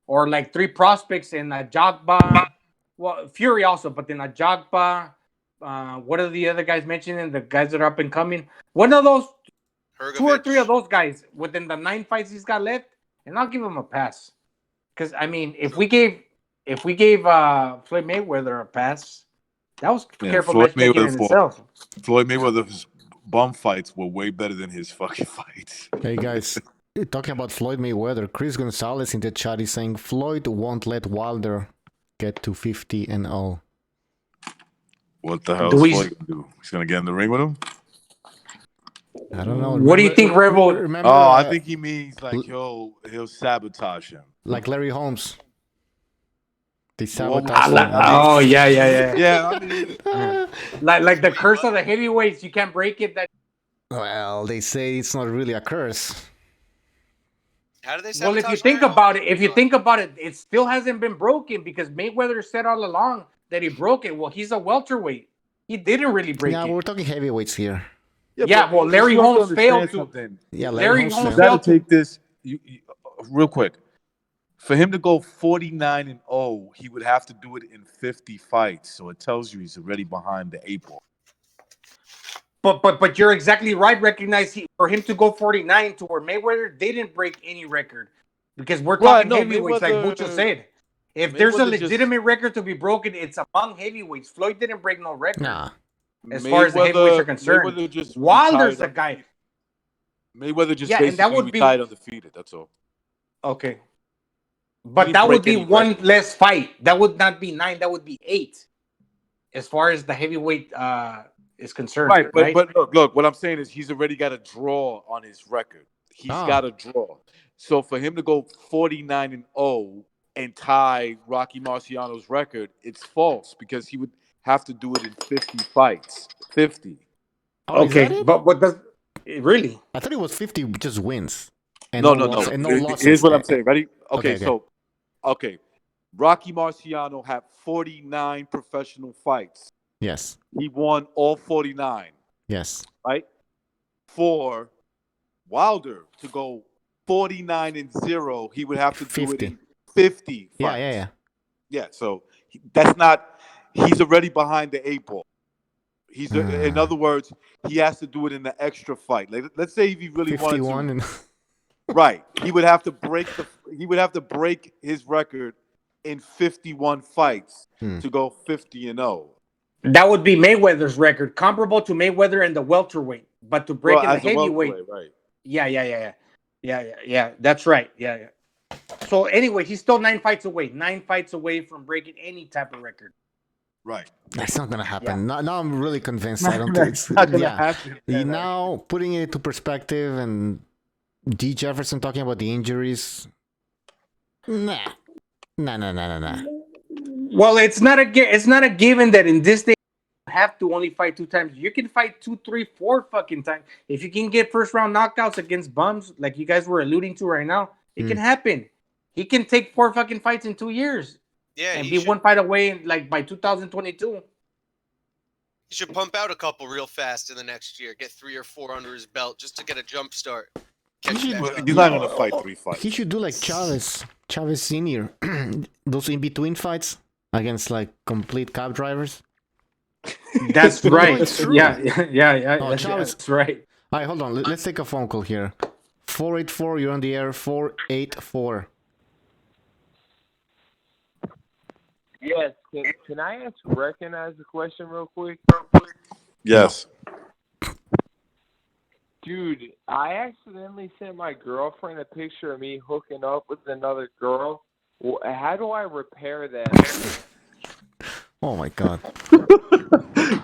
or like 3 prospects in Jagba. Well, Fury also, but then Jagba. What are the other guys mentioning? The guys that are up and coming. One of those, 2 or 3 of those guys within the 9 fights he's got left, and I'll give him a pass. Because I mean, if we gave Floyd Mayweather a pass, that was careful matchmaking in itself. Floyd Mayweather's bum fights were way better than his fucking fights. Hey guys, talking about Floyd Mayweather, Chris Gonzalez in the chat is saying Floyd won't let Wilder get to 50-0. What the hell is Floyd gonna do? He's gonna get in the ring with him? I don't know. What do you think, Rebel? Remember, I think he means like he'll sabotage him. Like Larry Holmes. They sabotage him. Oh yeah. Yeah, I mean, like the curse of the heavyweights, you can't break it. Well, they say it's not really a curse. How do they Well, if you think about it, it still hasn't been broken because Mayweather said all along that he broke it. Well, he's a welterweight. He didn't really break it. Yeah, we're talking heavyweights here. Yeah, well, Larry Holmes failed to. Yeah, Larry Holmes you gotta failed to. take this real quick. For him to go 49-0, he would have to do it in 50 fights. So it tells you he's already behind the 8 ball. But you're exactly right. Recognize for him to go 49 to where Mayweather didn't break any record because we're talking heavyweights, like Buccio said. If there's a legitimate record to be broken, it's among heavyweights. Floyd didn't break no record. Nah. As far as the heavyweights are concerned, Wilder's the guy. Mayweather just basically retired undefeated. That's all. Okay. But that would be one less fight. That would not be 9. That would be 8. As far as the heavyweight is concerned. Right, but look, what I'm saying is he's already got a draw on his record. He's got a draw. So for him to go 49-0 and tie Rocky Marciano's record, it's false because he would have to do it in 50 fights. 50. Oh, okay, but what does it really? I thought it was 50 just wins. And No. And no losses. Here's what I'm saying. Ready? Okay. Okay. Rocky Marciano had 49 professional fights. Yes. He won all 49. Yes. Right? For Wilder to go 49-0, he would have to do it in 50 fights. Yeah. Yeah, so that's not. He's already behind the 8 ball. In other words, he has to do it in the extra fight. Like, let's say if he really wanted 51 to, and right? He would have to break his record in 51 fights to go 50-0. That would be Mayweather's record, comparable to Mayweather in the welterweight, but to break in the as a heavyweight. welterweight, right? Yeah. That's right. Yeah. So anyway, he's still 9 fights away. 9 fights away from breaking any type of record. Right. That's not gonna happen. Now I'm really convinced. I don't That's think not gonna happen. Now putting it into perspective and D. Jefferson talking about the injuries. Nah. Well, it's not a given that in this day you have to only fight 2 times. You can fight 2, 3, 4 fucking times. If you can get first round knockouts against bums, like you guys were alluding to right now, it can happen. He can take 4 fucking fights in 2 years. Yeah, and be 1 fight away like by 2022. He should pump out a couple real fast in the next year. Get 3 or 4 under his belt just to get a jump start. He's not gonna fight 3 fights. He should do like Chavez Senior, those in between fights against like complete cab drivers. That's right. It's true. Yeah. Oh, Chavez. That's right. All right, hold on. Let's take a phone call here. 484, you're on the air. 484. Yes. Can I recognize the question real quick? Yes. Dude, I accidentally sent my girlfriend a picture of me hooking up with another girl. How do I repair that? Oh my god.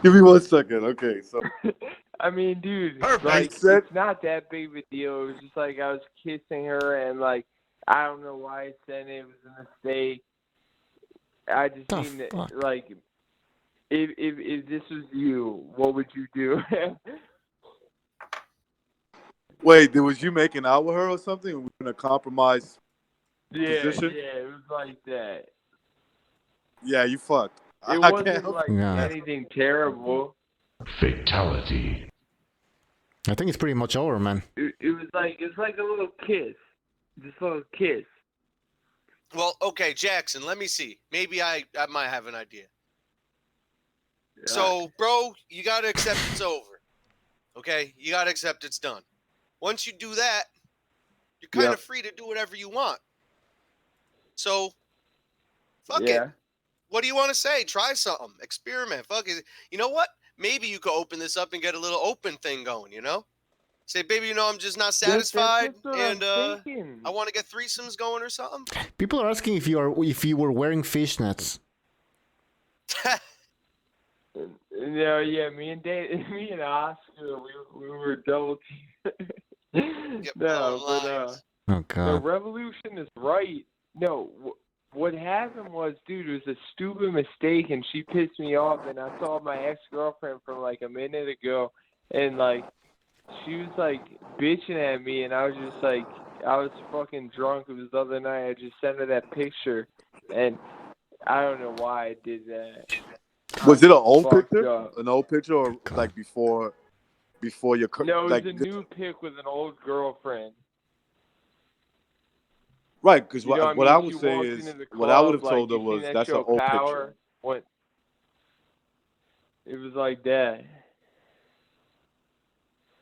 Give me 1 second. Okay, so I mean, dude, Perfect. like, it's not that big of a deal. It was just like I was kissing her, and like I don't know why I sent it. It was a mistake. I just mean that, like, if this was you, what would you do? wait, was you making out with her or something? Were we in a compromise position? Yeah, it was like that. Yeah, you fucked. It wasn't like anything terrible. Fatality. I think it's pretty much over, man. It was like a little kiss, just a little kiss. Well, okay, Jackson, let me see. Maybe I might have an idea. Yeah. So, bro, you got to accept it's over. Okay? You got to accept it's done. Once you do that, you're kind of free to do whatever you want. So, fuck it. What do you want to say? Try something. Experiment. Fuck it. You know what? Maybe you could open this up and get a little open thing going, you know? Say, baby, you know, I'm just not satisfied, and I want to get threesomes going or something. People are asking if you were wearing fishnets. No, yeah, me and Oscar, we were double team. Oh god. The revolution is right. No, what happened was, dude, it was a stupid mistake, and she pissed me off, and I saw my ex-girlfriend from like a minute ago, and like she was like bitching at me, and I was just like, I was fucking drunk. It was the other night. I just sent her that picture, and I don't know why I did that. Was it an old picture? Up. An old picture, or like before your? No, it was like, a new pic with an old girlfriend. Right, because what I would She say walked is, into the what I would have club, told her like, was you seen that's that an show old Power? picture. What? It was like that.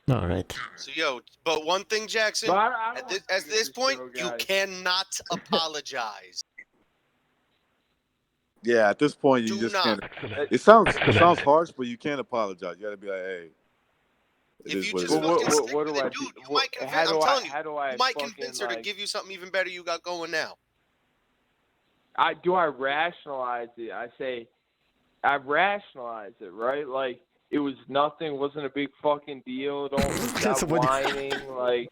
All right. So, but one thing, Jackson, at this point, you cannot apologize. Yeah, at this point, you just can't. It sounds harsh, but you can't apologize. You got to be like, hey. If you just fucking stick with it, dude, you might convince. I'm telling you, you might convince her to give you something even better you got going now. I rationalize it. I say, I rationalize it, right? Like, it was nothing, wasn't a big fucking deal. Don't stop whining, like.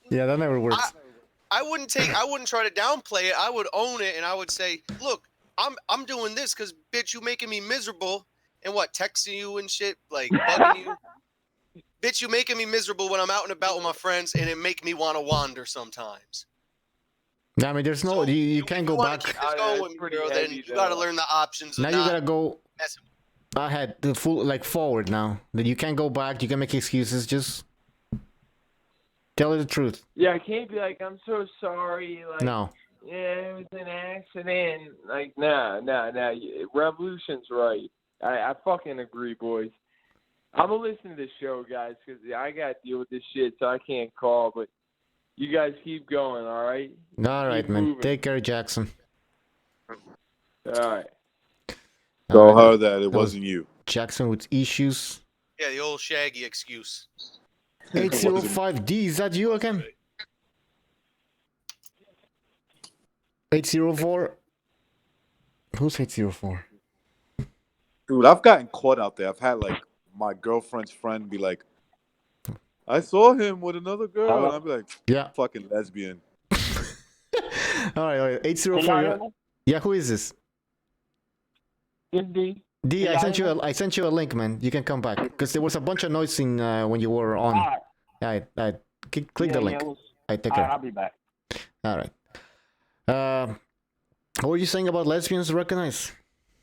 Yeah, that never works. I wouldn't try to downplay it. I would own it, and I would say, look, I'm doing this because, bitch, you making me miserable, and what, texting you and shit, like bugging you. Bitch, you making me miserable when I'm out and about with my friends, and it make me want to wander sometimes. I mean, there's no, you can't go back. Keep this going with me, girl, then you got to learn the options. Now you gotta go ahead, the full, like, forward now. That you can't go back. You can make excuses. Just tell her the truth. Yeah, I can't be like, I'm so sorry. Like, no. Yeah, it was an accident. Like, nah. Revolution's right. I fucking agree, boys. I'm gonna listen to this show, guys, because I gotta deal with this shit, so I can't call. But you guys keep going, all right? All right, Keep man. moving. Take care, Jackson. All right. Tell her that it wasn't you. Jackson with issues. Yeah, the old Shaggy excuse. 805D, is that you again? 804. Who's 804? Dude, I've gotten caught out there. I've had like my girlfriend's friend be like, I saw him with another girl. And I'd be like, yeah, fucking lesbian. all right. 804. Yeah, who is this? It's D. D, I sent you a link, man. You can come back because there was a bunch of noise in when you were on. All right. Click the link. Take care. I'll be back. All right. What were you saying about lesbians? Recognize?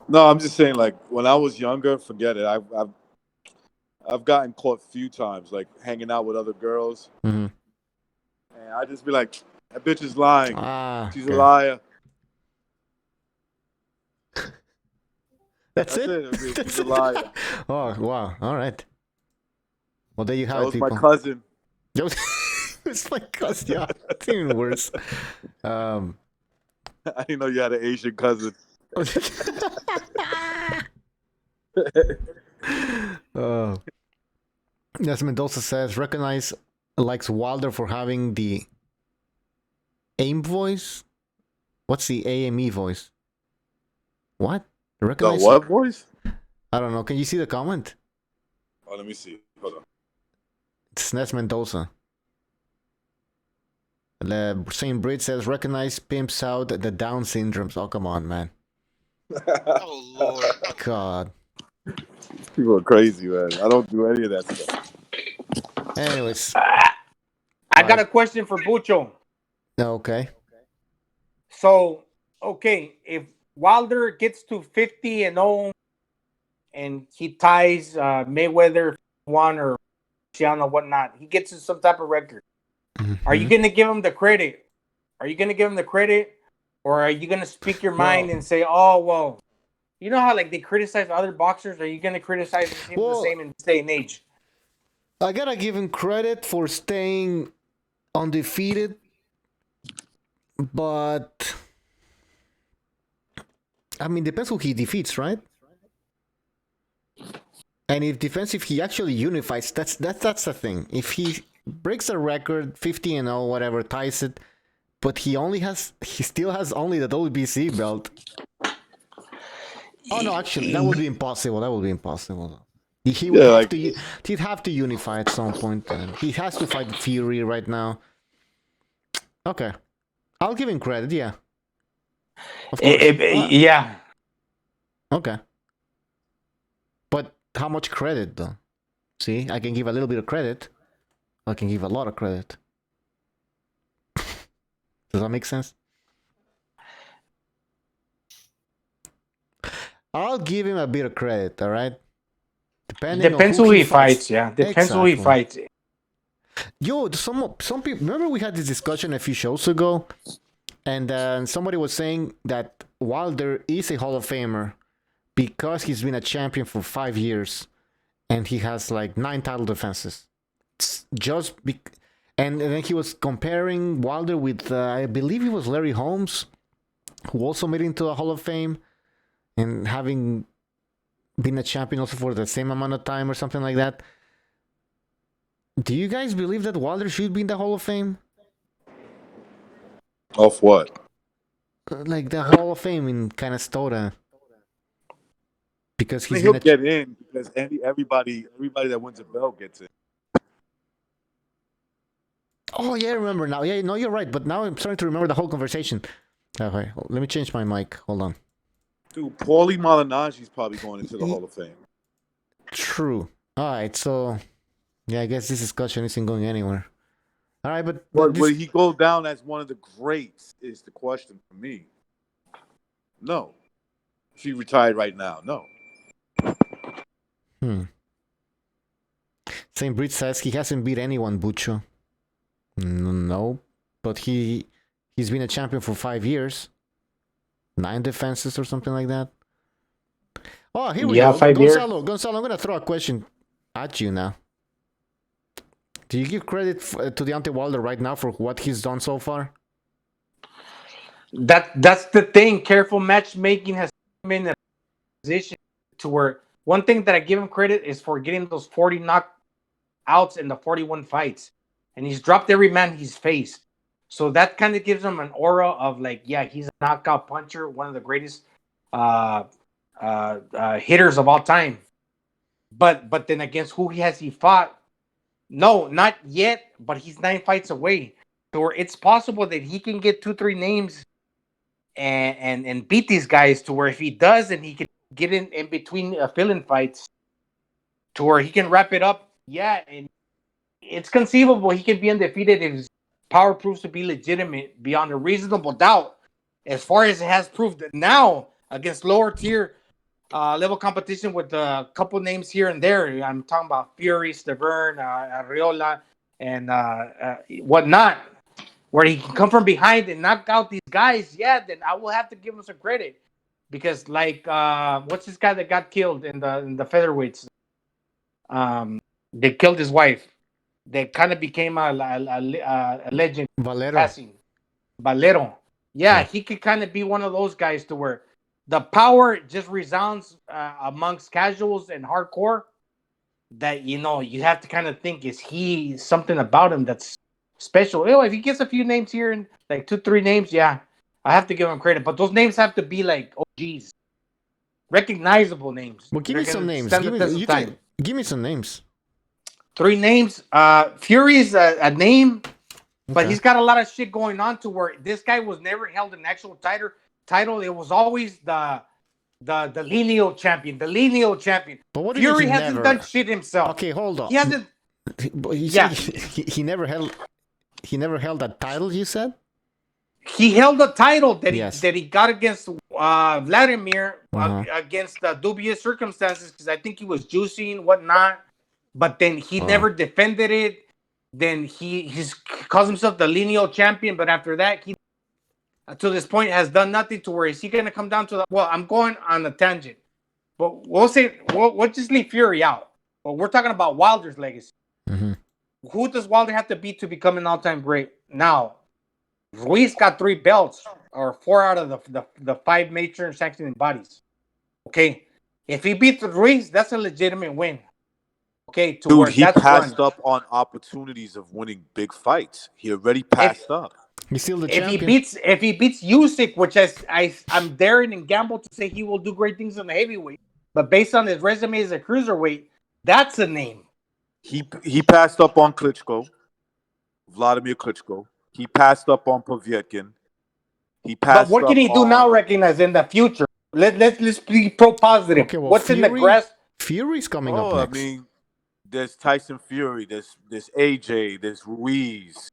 No, I'm just saying, like, when I was younger, forget it. I've gotten caught a few times, like hanging out with other girls, mm-hmm. and I just be like, "That bitch is lying. She's a liar." That's it. I mean, she's a liar. Oh wow! All right. Well, there you have That it. was my cousin. It's my cousin. Yeah, it's even worse. I didn't know you had an Asian cousin. Yes, Mendoza says, recognize likes Wilder for having the AIM voice. What's the AME voice? What? Recognize the what voice? I don't know. Can you see the comment? Oh, let me see. Hold on. It's Nes Mendoza. Saint Brit says, recognize pimps out the Down syndromes. Oh, come on, man. Oh, Lord. God. People are crazy, man. I don't do any of that stuff. Anyways. I got a question for Bucho. Okay. So, okay, if Wilder gets to 50-0 and he ties Mayweather 1 or Ciano, whatnot, he gets in some type of record. Mm-hmm. Are you going to give him the credit? Or are you going to speak your mind and say, oh, well, you know how like they criticize other boxers? Are you going to criticize him the same in this day and age? I got to give him credit for staying undefeated, but I mean, depends who he defeats, right? And if defensive, he actually unifies. That's the thing. If he breaks a record, 50-0, whatever, ties it, but he still has only the WBC belt. Oh no, actually, that would be impossible. He'd have to unify at some point. And he has to fight Fury right now. Okay, I'll give him credit. Yeah. Of course. Yeah. Okay. But how much credit, though? See, I can give a little bit of credit. I can give a lot of credit. Does that make sense? I'll give him a bit of credit, all right? Depends who he fights, yeah. Depends who he fights. Yo, some people... Remember we had this discussion a few shows ago? And somebody was saying that Wilder is a Hall of Famer because he's been a champion for 5 years. And he has like 9 title defenses. And then he was comparing Wilder with, I believe it was Larry Holmes, who also made it into the Hall of Fame. And having been a champion also for the same amount of time or something like that. Do you guys believe that Wilder should be in the Hall of Fame? Of what? Like the Hall of Fame in Canastota. Because he'll get in because everybody that wins a belt gets in. Oh yeah, I remember now. Yeah, no, you're right. But now I'm starting to remember the whole conversation. Okay, let me change my mic. Hold on. Dude, Paulie Malignaggi's probably going into the Hall of Fame. True. All right, so yeah, I guess this discussion isn't going anywhere. All right, but will he go down as one of the greats? Is the question for me. No. If he retired right now, no. St. Brit says he hasn't beat anyone, Bucho. No, but he He's been a champion for 5 years. 9 defenses or something like that. Oh, here we go. 5 years. Gonzalo, I'm going to throw a question at you now. Do you give credit to Deontay Wilder right now for what he's done so far? That's the thing. Careful matchmaking has put him in a position to where one thing that I give him credit is for getting those 40 knockouts in the 41 fights. And he's dropped every man he's faced. So that kind of gives him an aura of like, yeah, he's a knockout puncher, one of the greatest hitters of all time. But then against who he fought? No, not yet, but he's 9 fights away. So it's possible that he can get 2-3 names and beat these guys to where if he does, and he can get in between fill-in fights to where he can wrap it up. Yeah, and it's conceivable he can be undefeated if his power proves to be legitimate beyond a reasonable doubt, as far as it has proved now against lower tier level competition with a couple names here and there. I'm talking about Fury, Stavern, Arreola, and whatnot, where he can come from behind and knock out these guys. Yeah, then I will have to give him some credit, because like what's this guy that got killed in the featherweights? They killed his wife. They kind of became a legend. Valero. Yeah, he could kind of be one of those guys to where the power just resounds amongst casuals and hardcore. That, you know, you have to kind of think, is he something about him that's special? You know, if he gets a few names here and like 2-3 names, yeah, I have to give him credit. But those names have to be like, oh, geez, recognizable names. Well, give me some names. Give me some names. 3 names. Fury's a name, but he's got a lot of shit going on to where this guy was never held an actual title. It was always the lineal champion. But what Fury hasn't done shit himself. Okay, hold on. He hasn't. He never held that title. You said he held a title that he got against Vladimir against dubious circumstances, because I think he was juicing whatnot. But then he never defended it. Then he's calls himself the lineal champion. But after that, he to this point has done nothing. To where is he going to come down to the? Well, I'm going on a tangent, but we'll just leave Fury out. But we're talking about Wilder's legacy. Mm-hmm. Who does Wilder have to beat to become an all-time great? Now, Ruiz got 3 belts, or 4 out of the 5 major sanctioning bodies. Okay, if he beats Ruiz, that's a legitimate win. Okay, dude, he passed up on opportunities of winning big fights. He already passed up. He's still the champion. If he beats Usyk, which I'm daring and gamble to say he will do great things in the heavyweight, but based on his resume as a cruiserweight, that's a name. He passed up on Vladimir Klitschko. He passed up on Povetkin. But what can he do now? Recognize in the future. Let's be pro positive. Okay, well, what's in the grass? Fury's coming up next. I mean, there's Tyson Fury. There's AJ. There's Ruiz.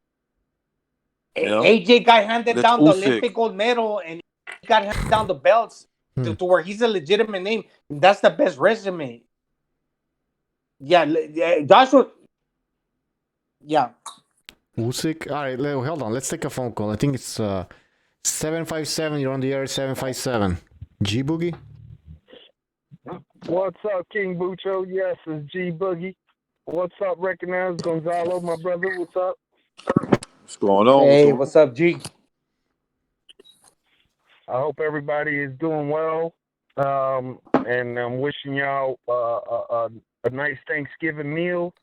AJ got handed down the Olympic gold medal, and he got handed down the belts to where he's a legitimate name. That's the best resume. Yeah, Joshua. Yeah. Usyk. All right, hold on. Let's take a phone call. I think it's 757. You're on the air. 757. G Boogie. What's up, King Bucho? Yes, it's G Boogie. What's up, Recognize Gonzalo, my brother? What's up? What's going on? Hey, what's up, G? I hope everybody is doing well. And I'm wishing y'all a nice Thanksgiving meal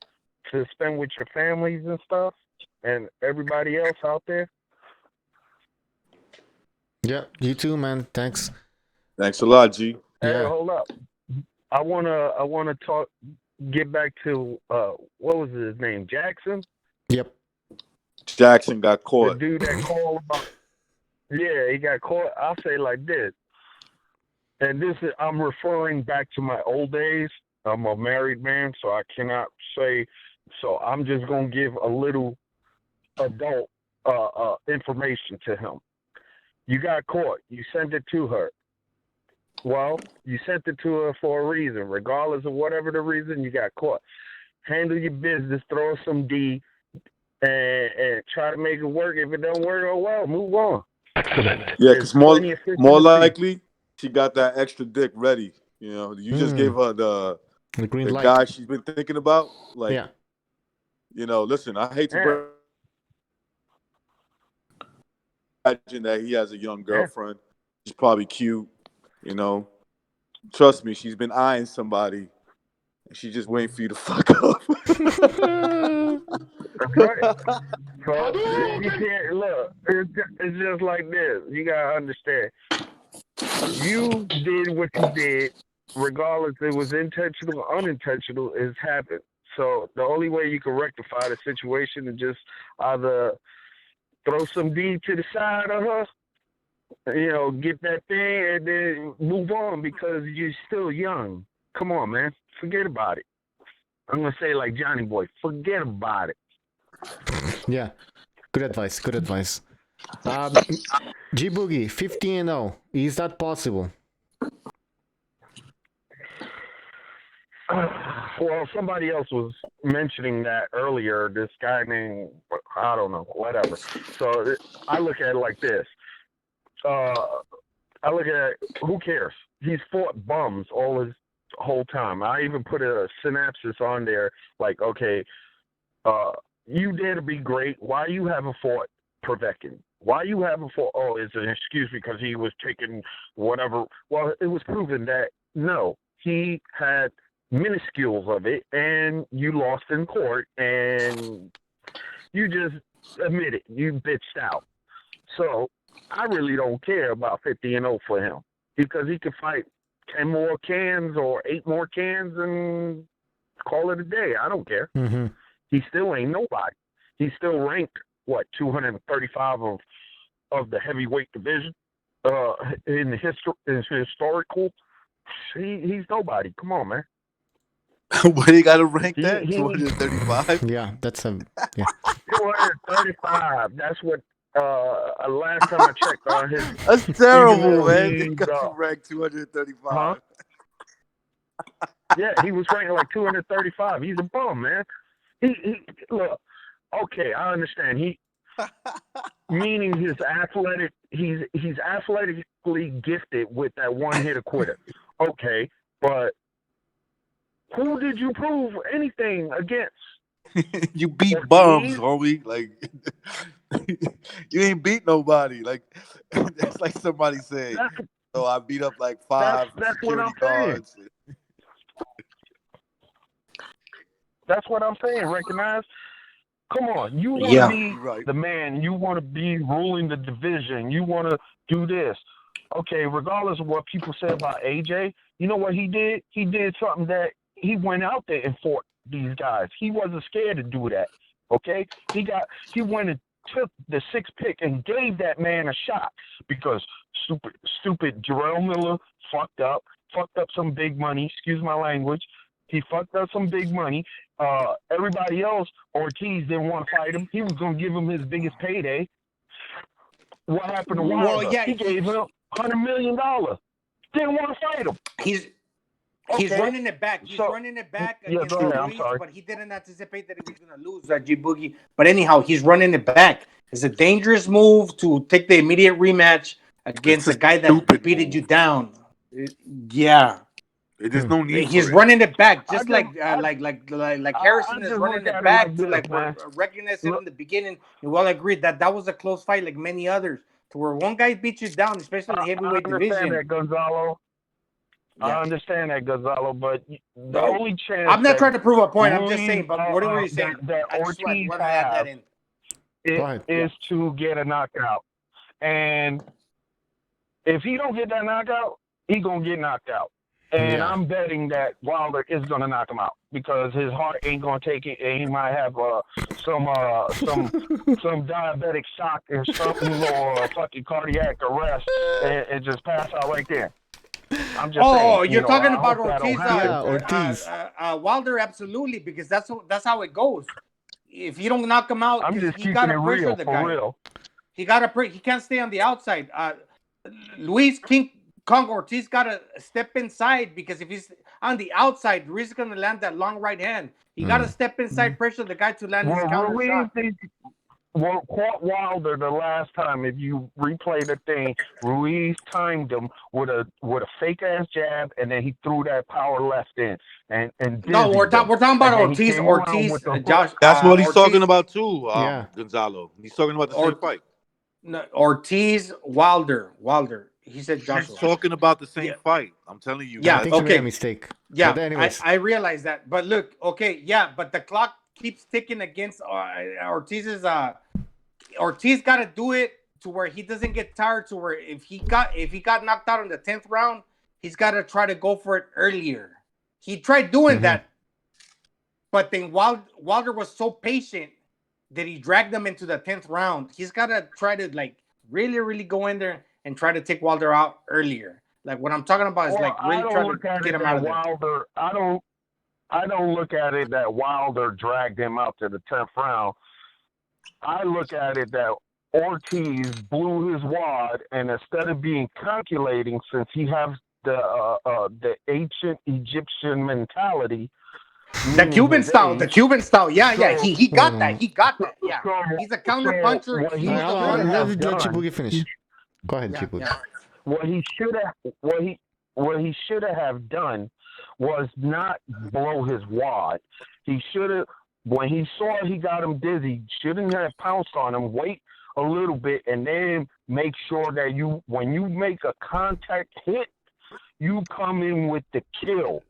to spend with your families and stuff, and everybody else out there. Yeah, you too, man. Thanks. Thanks a lot, G. Hey, hold up. I wanna get back to what was his name? Jackson? Yep. Jackson got caught. The dude that called about. Yeah, he got caught. I'll say like this. And I'm referring back to my old days. I'm a married man, so I cannot say. So I'm just gonna give a little adult information to him. You got caught. You sent it to her. Well, you sent it to her for a reason. Regardless of whatever the reason, you got caught. Handle your business. Throw some D. and try to make it work. If it don't work, oh well, move on. Yeah, because more likely she got that extra dick ready. You know, you just gave her the green light. Guy she's been thinking about. Like, yeah. You know, listen, I hate to imagine that he has a young girlfriend. She's probably cute. You know, trust me, she's been eyeing somebody. She's just waiting for you to fuck up. That's right. So you can't look. It's just like this. You gotta understand. You did what you did, regardless if it was intentional or unintentional. It's happened. So the only way you can rectify the situation is just either throw some D to the side of her, you know, get that thing, and then move on because you're still young. Come on, man. Forget about it. I'm going to say like Johnny Boy, forget about it. Yeah. Good advice. Good advice. G Boogie, 50-0. Is that possible? Well, somebody else was mentioning that earlier. This guy named, I don't know, whatever. So I look at it like this. I look at it, who cares? He's fought bums all his whole time. I even put a synopsis on there like, okay, you dare to be great. Why you haven't fought Povetkin? Why you haven't fought? Oh, it's an excuse because he was taking whatever. Well, it was proven that no, he had minuscules of it, and you lost in court, and you just admit it. You bitched out. So I really don't care about 50-0 for him because he could fight 10 more cans or 8 more cans and call it a day. I don't care. Mm-hmm. He still ain't nobody. He's still ranked, 235 of the heavyweight division in the historical. He's nobody. Come on, man. What do you got to rank that? 235? Yeah, that's a... Yeah. 235. That's what... last time I checked on his... That's terrible, man. They got you ranked 235. Huh? Yeah, he was ranked like 235. He's a bum, man. He look, okay, I understand. Meaning he's athletically gifted with that one-hitter quitter. Okay, but who did you prove anything against? You beat bums, homie. Like, you ain't beat nobody. Like, that's like somebody saying, "Oh, I beat up like 5 security guards." That's what I'm saying. Recognize. Come on, you want to be the man. You want to be ruling the division. You want to do this. Okay, regardless of what people say about AJ, you know what he did? He did something that he went out there and fought these guys. He wasn't scared to do that. Okay, he went and took the 6th pick and gave that man a shot because stupid Jarrell Miller fucked up some big money. Excuse my language. He fucked up some big money. Everybody else, Ortiz didn't want to fight him. He was going to give him his biggest payday. What happened to Wilder? Well, yeah, he gave him $100 million. Didn't want to fight him. He's running it back. He's running it back against Ruiz, but he didn't anticipate that he was going to lose that G Boogie. But anyhow, he's running it back. It's a dangerous move to take the immediate rematch against a guy that beat you down. There's no need. He's running it back, just like Harrison is running it back to like recognize it in the beginning. And we'll agree that was a close fight, like many others, to where one guy beat you down, especially in the heavyweight division. I understand that, Gonzalo, but the only chance... I'm not trying to prove a point. I'm just saying, but what were you saying? That Ortiz has is to get a knockout. And if he don't get that knockout, he going to get knocked out. And I'm betting that Wilder is going to knock him out because his heart ain't going to take it, and he might have some diabetic shock or something, or a fucking cardiac arrest, and just pass out right there. I'm just saying. You're talking about Ortiz. Ortiz. Wilder, absolutely, because that's how it goes. If you don't knock him out, I'm just he got to pressure the guy. Real. He can't stay on the outside. Ruiz Ortiz got to step inside because if he's on the outside, Ruiz is going to land that long right hand. He got to step inside, pressure the guy to land his counter shot. Caught Wilder the last time. If you replay the thing, Ruiz timed him with a fake ass jab, and then he threw that power left in. And no, we're talking about Ortiz. Josh. That's what he's Ortiz, talking about too. Gonzalo. He's talking about the same fight. No, Ortiz, Wilder. He said Joshua. He's talking about the same fight. I'm telling you. Yeah, I think you made a mistake. Yeah, but anyways. I realize that. But look, okay, yeah, but the clock keeps ticking against Ortiz's. Ortiz got to do it to where he doesn't get tired. To where if he got knocked out in the 10th round, he's got to try to go for it earlier. He tried doing that, but then Wilder was so patient that he dragged him into the 10th round. He's got to try to like really, really go in there and try to take Wilder out earlier. Like what I'm talking about is like really trying to get him out of there. I don't look at it that Wilder dragged him out to the 10th round. I look at it that Ortiz blew his wad, and instead of being calculating, since he has the ancient Egyptian mentality, the Cuban style, yeah, he got that, yeah. He's a counter puncher. Let Chibugi finish. Go ahead, Chibugi. Yeah. What he should have done was not blow his wad. He should have, when he saw he got him dizzy, shouldn't have pounced on him. Wait a little bit and then make sure that when you make a contact hit, you come in with the kill.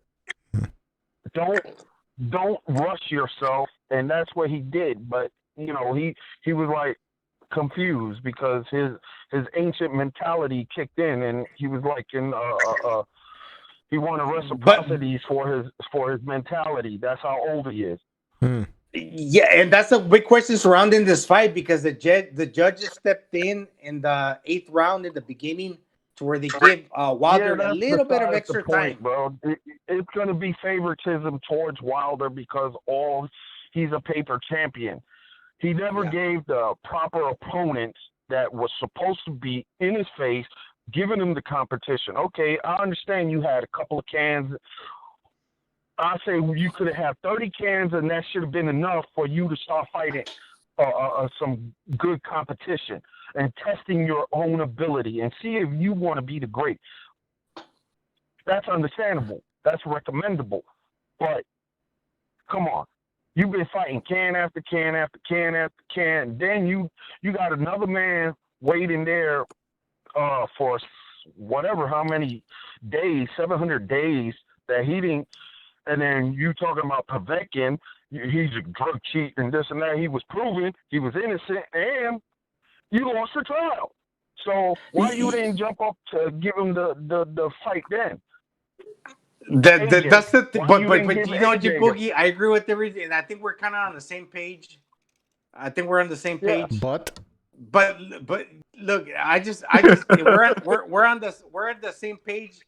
Don't rush yourself, and that's what he did. But he was like confused because his ancient mentality kicked in, and he was like he wanted reciprocities for his mentality. That's how old he is. Yeah, and that's a big question surrounding this fight because the judges stepped in the 8th round in the beginning to where they give Wilder a little bit of extra time. Bro. It's going to be favoritism towards Wilder because he's a paper champion. He never gave the proper opponents that was supposed to be in his face, giving him the competition. Okay, I understand you had a couple of cans. I say you could have had 30 cans, and that should have been enough for you to start fighting some good competition and testing your own ability and see if you want to be the great. That's understandable. That's recommendable. But come on. You've been fighting can after can after can after can. Then you got another man waiting there for whatever, how many days, 700 days that he didn't. And then you talking about Povetkin, he's a drug cheat and this and that. He was proven he was innocent, and you lost the trial. So why you didn't jump up to give him the fight then? That's the thing. But you know, Boogie, I agree with everything, and I think we're kind of on the same page. I think we're on the same page. Yeah. But look, we're on the same page.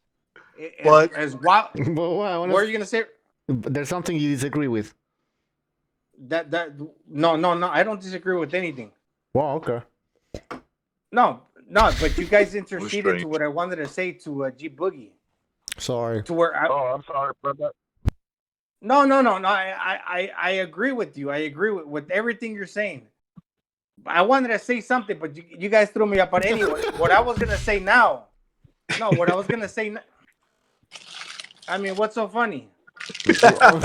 As wild. What are you gonna say? There's something you disagree with. No, I don't disagree with anything. Well, okay. No, but you guys interceded to what I wanted to say to G Boogie. Sorry. To where I'm sorry, brother. No. I agree with you. I agree with everything you're saying. I wanted to say something, but you guys threw me up. But anyway, what I was gonna say now. I mean, what's so funny? Because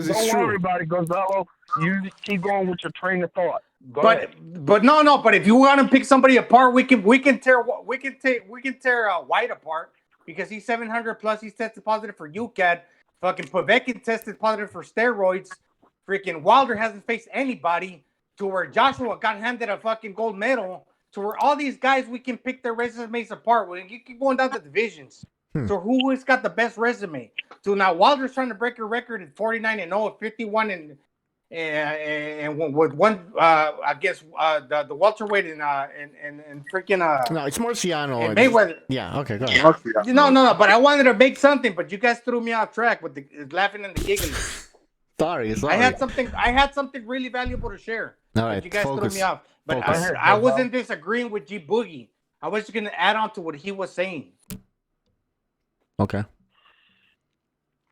it's true. Everybody, Gonzalo, you keep going with your train of thought. But if you want to pick somebody apart, we can tear White apart because he's 700 plus. He's tested positive for UCAD. Fucking Povetkin tested positive for steroids. Freaking Wilder hasn't faced anybody. To where Joshua got handed a fucking gold medal. To where all these guys, we can pick their resumes apart. You keep going down the divisions. So who has got the best resume? So now Wilder's trying to break a record at 49-0, 51 and with one against the welterweight and freaking no, it's Marciano and Mayweather. Yeah, okay, go ahead. No, but I wanted to make something, but you guys threw me off track with the laughing and the giggling. Sorry. I had something really valuable to share. All right, but you guys focus. threw me off. But I wasn't disagreeing with G Boogie. I was just gonna add on to what he was saying. Okay.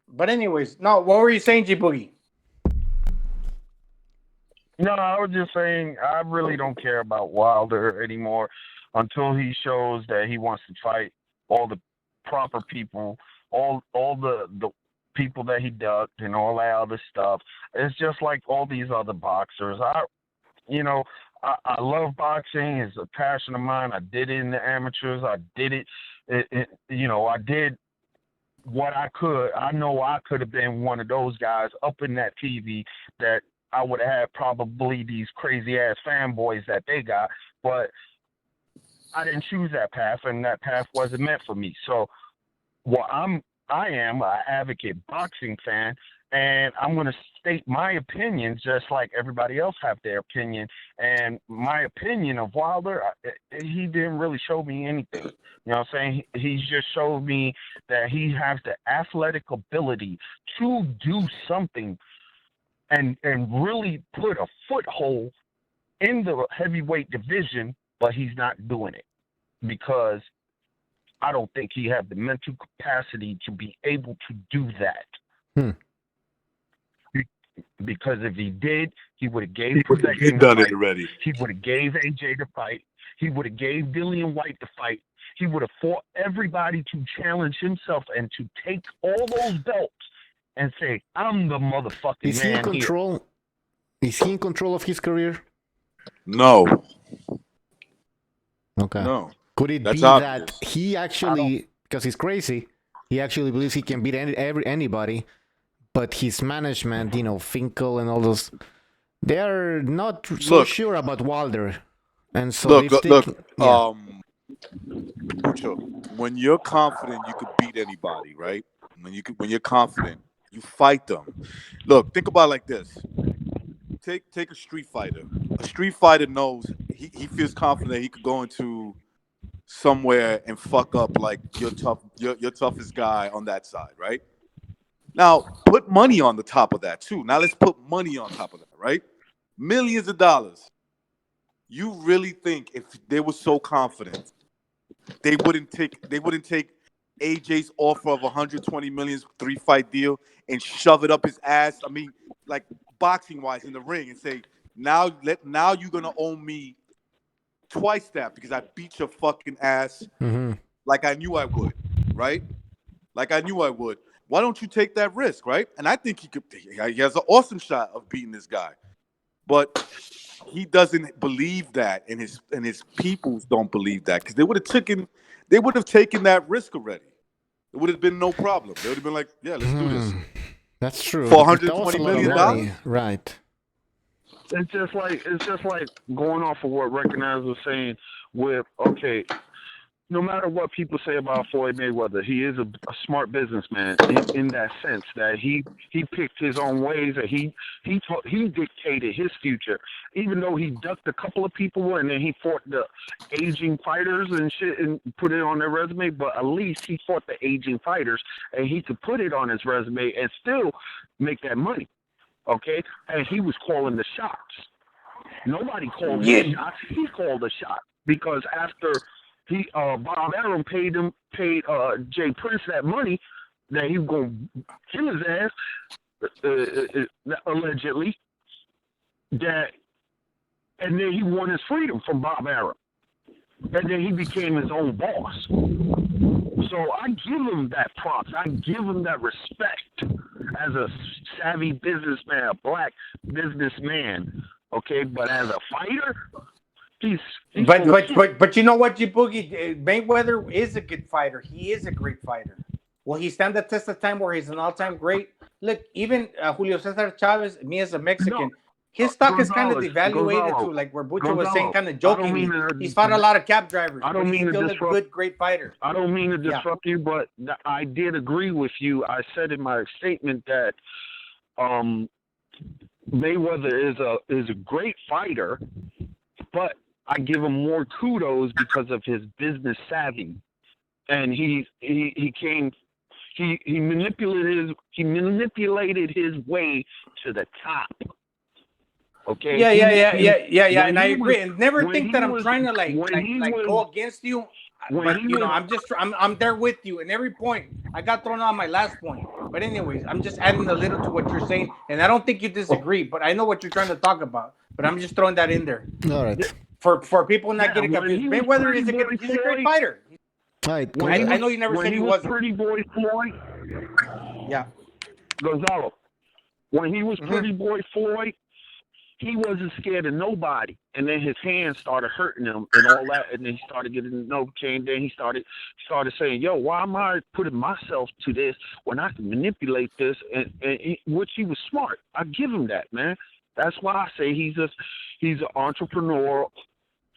But anyways, no, what were you saying, G Boogie? No, I was just saying I really don't care about Wilder anymore until he shows that he wants to fight all the proper people, all the people that he ducked and all that other stuff. It's just like all these other boxers. I love boxing. It's a passion of mine. I did it in the amateurs. I did it. I did what I could. I know I could have been one of those guys up in that TV that I would have had probably these crazy ass fanboys that they got, but I didn't choose that path, and that path wasn't meant for me. So, I am an advocate boxing fan, and I'm going to state my opinion just like everybody else have their opinion. And my opinion of Wilder, he didn't really show me anything. You know what I'm saying? He just showed me that he has the athletic ability to do something and really put a foothold in the heavyweight division, but he's not doing it because I don't think he had the mental capacity to be able to do that. Because if he did, he would have gave Povetkin the fight. It already. He would have gave AJ the fight. He would have gave Dillian Whyte the fight. He would have fought everybody to challenge himself and to take all those belts and say, "I'm the motherfucking Is he man in control? Here." Is he in control of his career? No. Okay. No. Could it That's be obvious. that he actually, because he's crazy, he actually believes he can beat anybody, but his management, Finkel and all those, they are not so sure about Wilder, and so Mucho, when you're confident you could beat anybody, right? When you're confident, you fight them. Look, think about it like this. Take a street fighter. A street fighter knows he feels confident he could go into somewhere and fuck up like your toughest guy on that side, right? Now put money on the top of that too. Now let's put money on top of that, right? Millions of dollars. You really think if they were so confident, they wouldn't take AJ's offer of 120 million 3-fight deal and shove it up his ass? I mean, like boxing wise in the ring, and say, now you're gonna owe me twice that because I beat your fucking ass like I knew I would, right? Like I knew I would. Why don't you take that risk, right? And I think he has an awesome shot of beating this guy, but he doesn't believe that, and his peoples don't believe that, because they would have taken that risk already. It would have been no problem. They would have been like, yeah, let's do this. That's true. For $120 million, right? It's just like going off of what Recognize was saying with, okay, no matter what people say about Floyd Mayweather, he is a smart businessman in that sense that he picked his own ways, and he dictated his future. Even though he ducked a couple of people and then he fought the aging fighters and shit and put it on their resume, but at least he fought the aging fighters and he could put it on his resume and still make that money. Okay? And he was calling the shots. Nobody called the shots. He called the shots because after Bob Arum paid Jay Prince that money that he was going to kill his ass, allegedly, and then he won his freedom from Bob Arum. And then he became his own boss. So I give him that props. I give him that respect as a savvy businessman, a black businessman. Okay, but as a fighter, But you know what, G Boogie? Mayweather is a good fighter. He is a great fighter. Will he stand the test of time where he's an all-time great? Look, even Julio Cesar Chavez, me as a Mexican, his stock is kind of devaluated to, like where Bucho was saying, kind of jokingly. He's fought a lot of cab drivers. I don't mean he's to still disrupt. a good, great fighter. I don't mean to disrupt you, but I did agree with you. I said in my statement that Mayweather is a great fighter, but I give him more kudos because of his business savvy, and he manipulated his way to the top. Okay. Yeah. And I agree. And never think that I'm trying to like go against you. But I'm there with you. And every point I got thrown on my last point. But anyways, I'm just adding a little to what you're saying, and I don't think you disagree. But I know what you're trying to talk about. But I'm just throwing that in there. All right. For people not getting confused, Mayweather he's a great fighter. Right. I know you never said he wasn't. Pretty boy Floyd. Yeah. Gonzalo. When he was Pretty Boy Floyd, he wasn't scared of nobody. And then his hands started hurting him and all that. And then he started getting Novocaine. Then he started saying, yo, why am I putting myself to this when I can manipulate this? Which he was smart. I give him that, man. That's why I say he's an entrepreneur.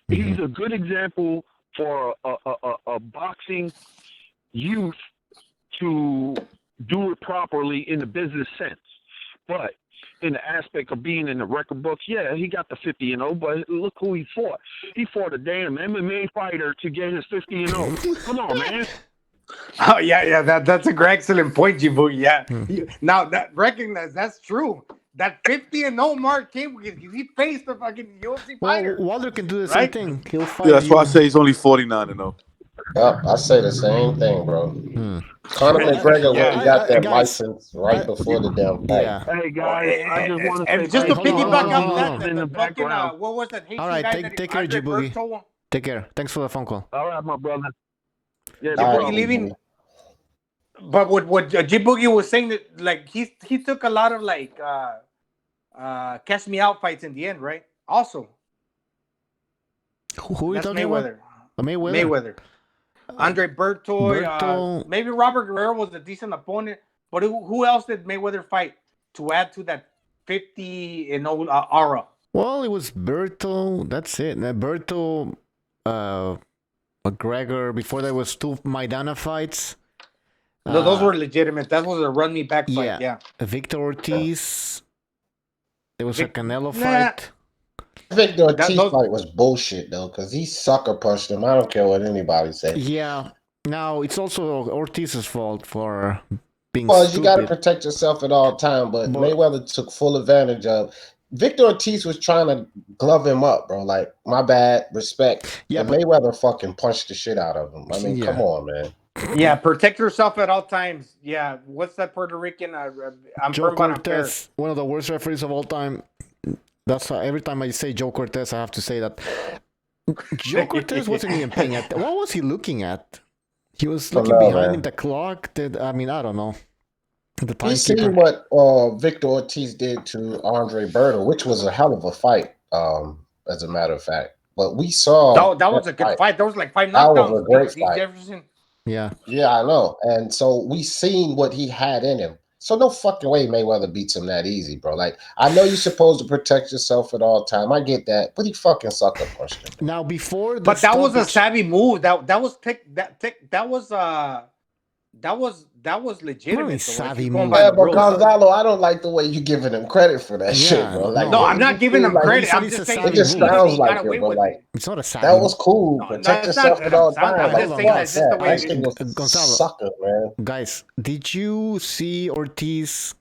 He's a good example for a boxing youth to do it properly in the business sense. But in the aspect of being in the record books, yeah, he got the 50-0, but look who he fought. He fought a damn MMA fighter to get his 50-0. Come on, man. Oh, yeah, that's a great excellent point, Jibu. Yeah. Now, recognize that's true. That 50-0 mark came because he faced the fucking UFC fighter. Wilder can do the same thing. He'll fight. Yeah, that's why I say he's only 49-0. I say the same thing, bro. Conor McGregor went and got that license right before the damn fight. Yeah. Hey guys, I just want to say just to piggyback on that, in the background. What was that? All right, take care, G-Boogie. Take care. Thanks for the phone call. All right, my brother. Yeah, G-Boogie leaving. But what G-Boogie was saying that like he took a lot of like cash me out fights in the end, right? Also, who are you talking Mayweather. About? Mayweather. Andre Berto, maybe Robert Guerrero was a decent opponent, but who else did Mayweather fight to add to that 50-0 aura? Well, it was Berto. That's it. Berto, McGregor. Before there was 2 Maidana fights. No, those were legitimate. That was a run me back fight. Yeah. Victor Ortiz. There was a Canelo fight. I think the Ortiz fight was bullshit though, because he sucker punched him. I don't care what anybody says. Yeah. Now it's also Ortiz's fault for being stupid. You got to protect yourself at all time, but Mayweather took full advantage of. Victor Ortiz was trying to glove him up, bro. Like, my bad, respect. Yeah, but Mayweather fucking punched the shit out of him. I mean, come on, man. Yeah, protect yourself at all times. Yeah, what's that Puerto Rican? I'm Joe Cortez, one of the worst referees of all time. That's why every time I say Joe Cortez, I have to say that Joe Cortez wasn't even paying attention. What was he looking at? He was looking behind him, the clock. I mean, I don't know. The timekeeper. You see what Victor Ortiz did to Andre Berto, which was a hell of a fight, as a matter of fact. But we saw that was a good fight. There was like 5 knockdowns. That was a great fight. Jefferson. Yeah, I know. And so we seen what he had in him. So no fucking way Mayweather beats him that easy, bro. Like, I know you're supposed to protect yourself at all time. I get that, but he fucking sucker punched him. Now before, but that was a savvy move. That was legitimate. Savvy move. Yeah, but Gonzalo, I don't like the way you giving him credit for that shit, bro. Like, no, I'm not giving him credit. I'm just saying it just sounds like it, bro. Like, it's not a savvy. That was cool. Protect yourself at all times. Sucker, man. Guys, did you see Ortiz?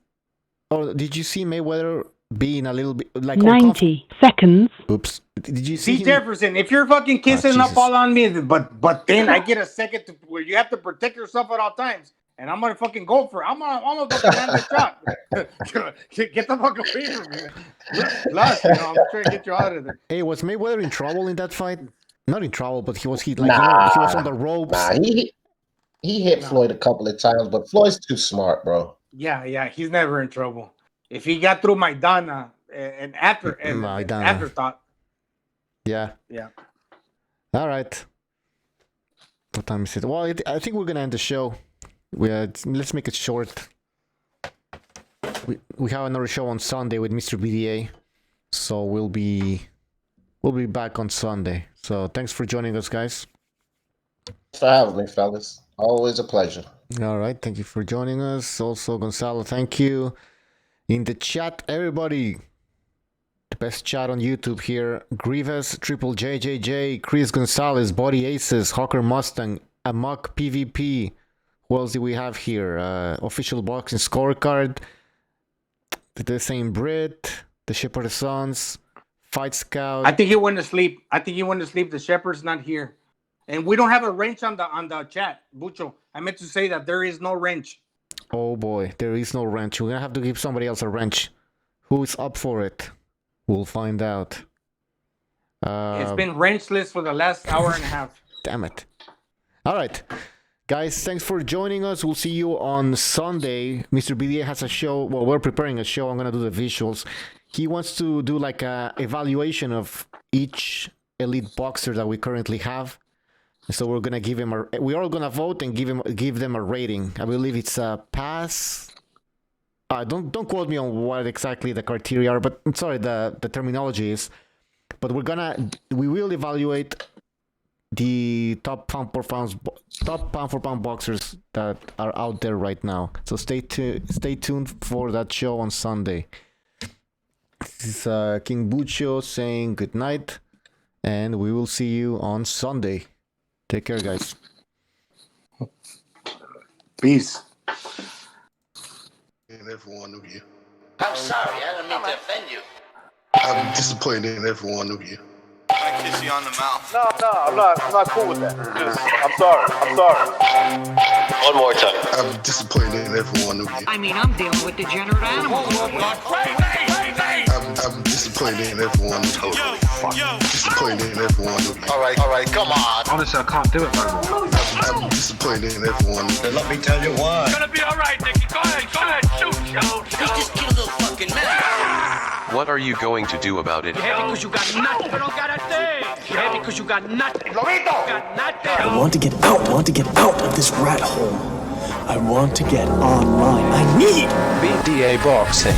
Or did you see Mayweather being a little bit like 90 seconds? Oops. Did you see Jefferson? If you're fucking kissing up all on me, but then I get a second to where you have to protect yourself at all times, and I'm gonna fucking go for it. I'm gonna fucking land the shot. Get the fuck away from me. Last, I'm trying to get you out of there. Hey, was Mayweather in trouble in that fight? Not in trouble, but he was he was on the ropes. Nah, he hit Floyd a couple of times, but Floyd's too smart, bro. Yeah, he's never in trouble. If he got through Maidana and afterthought. Yeah. All right. What time is it? Well, I think we're gonna end the show. Let's make it short. We have another show on Sunday with Mr. BDA, so we'll be back on Sunday. So thanks for joining us, guys. Thanks for having me, fellas. Always a pleasure. All right, thank you for joining us. Also, Gonzalo, thank you. In the chat, everybody. The best chat on YouTube here. Grievous, Triple JJJ, Chris Gonzalez, Body Aces, Hawker Mustang, Amok PvP. Who else do we have here? Official boxing scorecard. The same Brit, the Shepherd Sons. Fight Scout. I think he went to sleep. The Shepherd's not here. And we don't have a wrench on the chat, Bucho. I meant to say that there is no wrench. Oh boy, there is no wrench. We're gonna have to give somebody else a wrench. Who's up for it? We'll find out. It's been wrenchless for the last hour and a half. Damn it. All right. Guys, thanks for joining us. We'll see you on Sunday. Mr. BDA has a show. Well, we're preparing a show. I'm going to do the visuals. He wants to do like a evaluation of each elite boxer that we currently have. So we're going to give him we're all going to vote and give them a rating. I believe it's a pass. Don't quote me on what exactly the criteria are, but I'm sorry, the terminology is. But we will evaluate the top pound for pound boxers that are out there right now. So stay tuned for that show on Sunday. This is King Bucho saying good night, and we will see you on Sunday. Take care, guys. Peace. And every one of you. I'm sorry, I don't mean to offend you. I'm disappointed in every one of you. I kiss you on the mouth. No, I'm not cool with that. I'm sorry. One more time. I'm disappointed in every one of you. I mean, I'm dealing with degenerate animals. I'm disappointed in everyone. Totally disappointed in everyone. All right, come on. Honestly, I can't do it, man. I'm disappointed in everyone. Let me tell you why. It's gonna be all right, Nicky. Go ahead, shoot. He just killed a fucking man. What are you going to do about it? You're happy because you got nothing. You don't got a thing. You're happy because you got nothing. Lobito! Got nothing. I want to get out. I want to get out of this rat hole. I want to get online. I need BDA Boxing.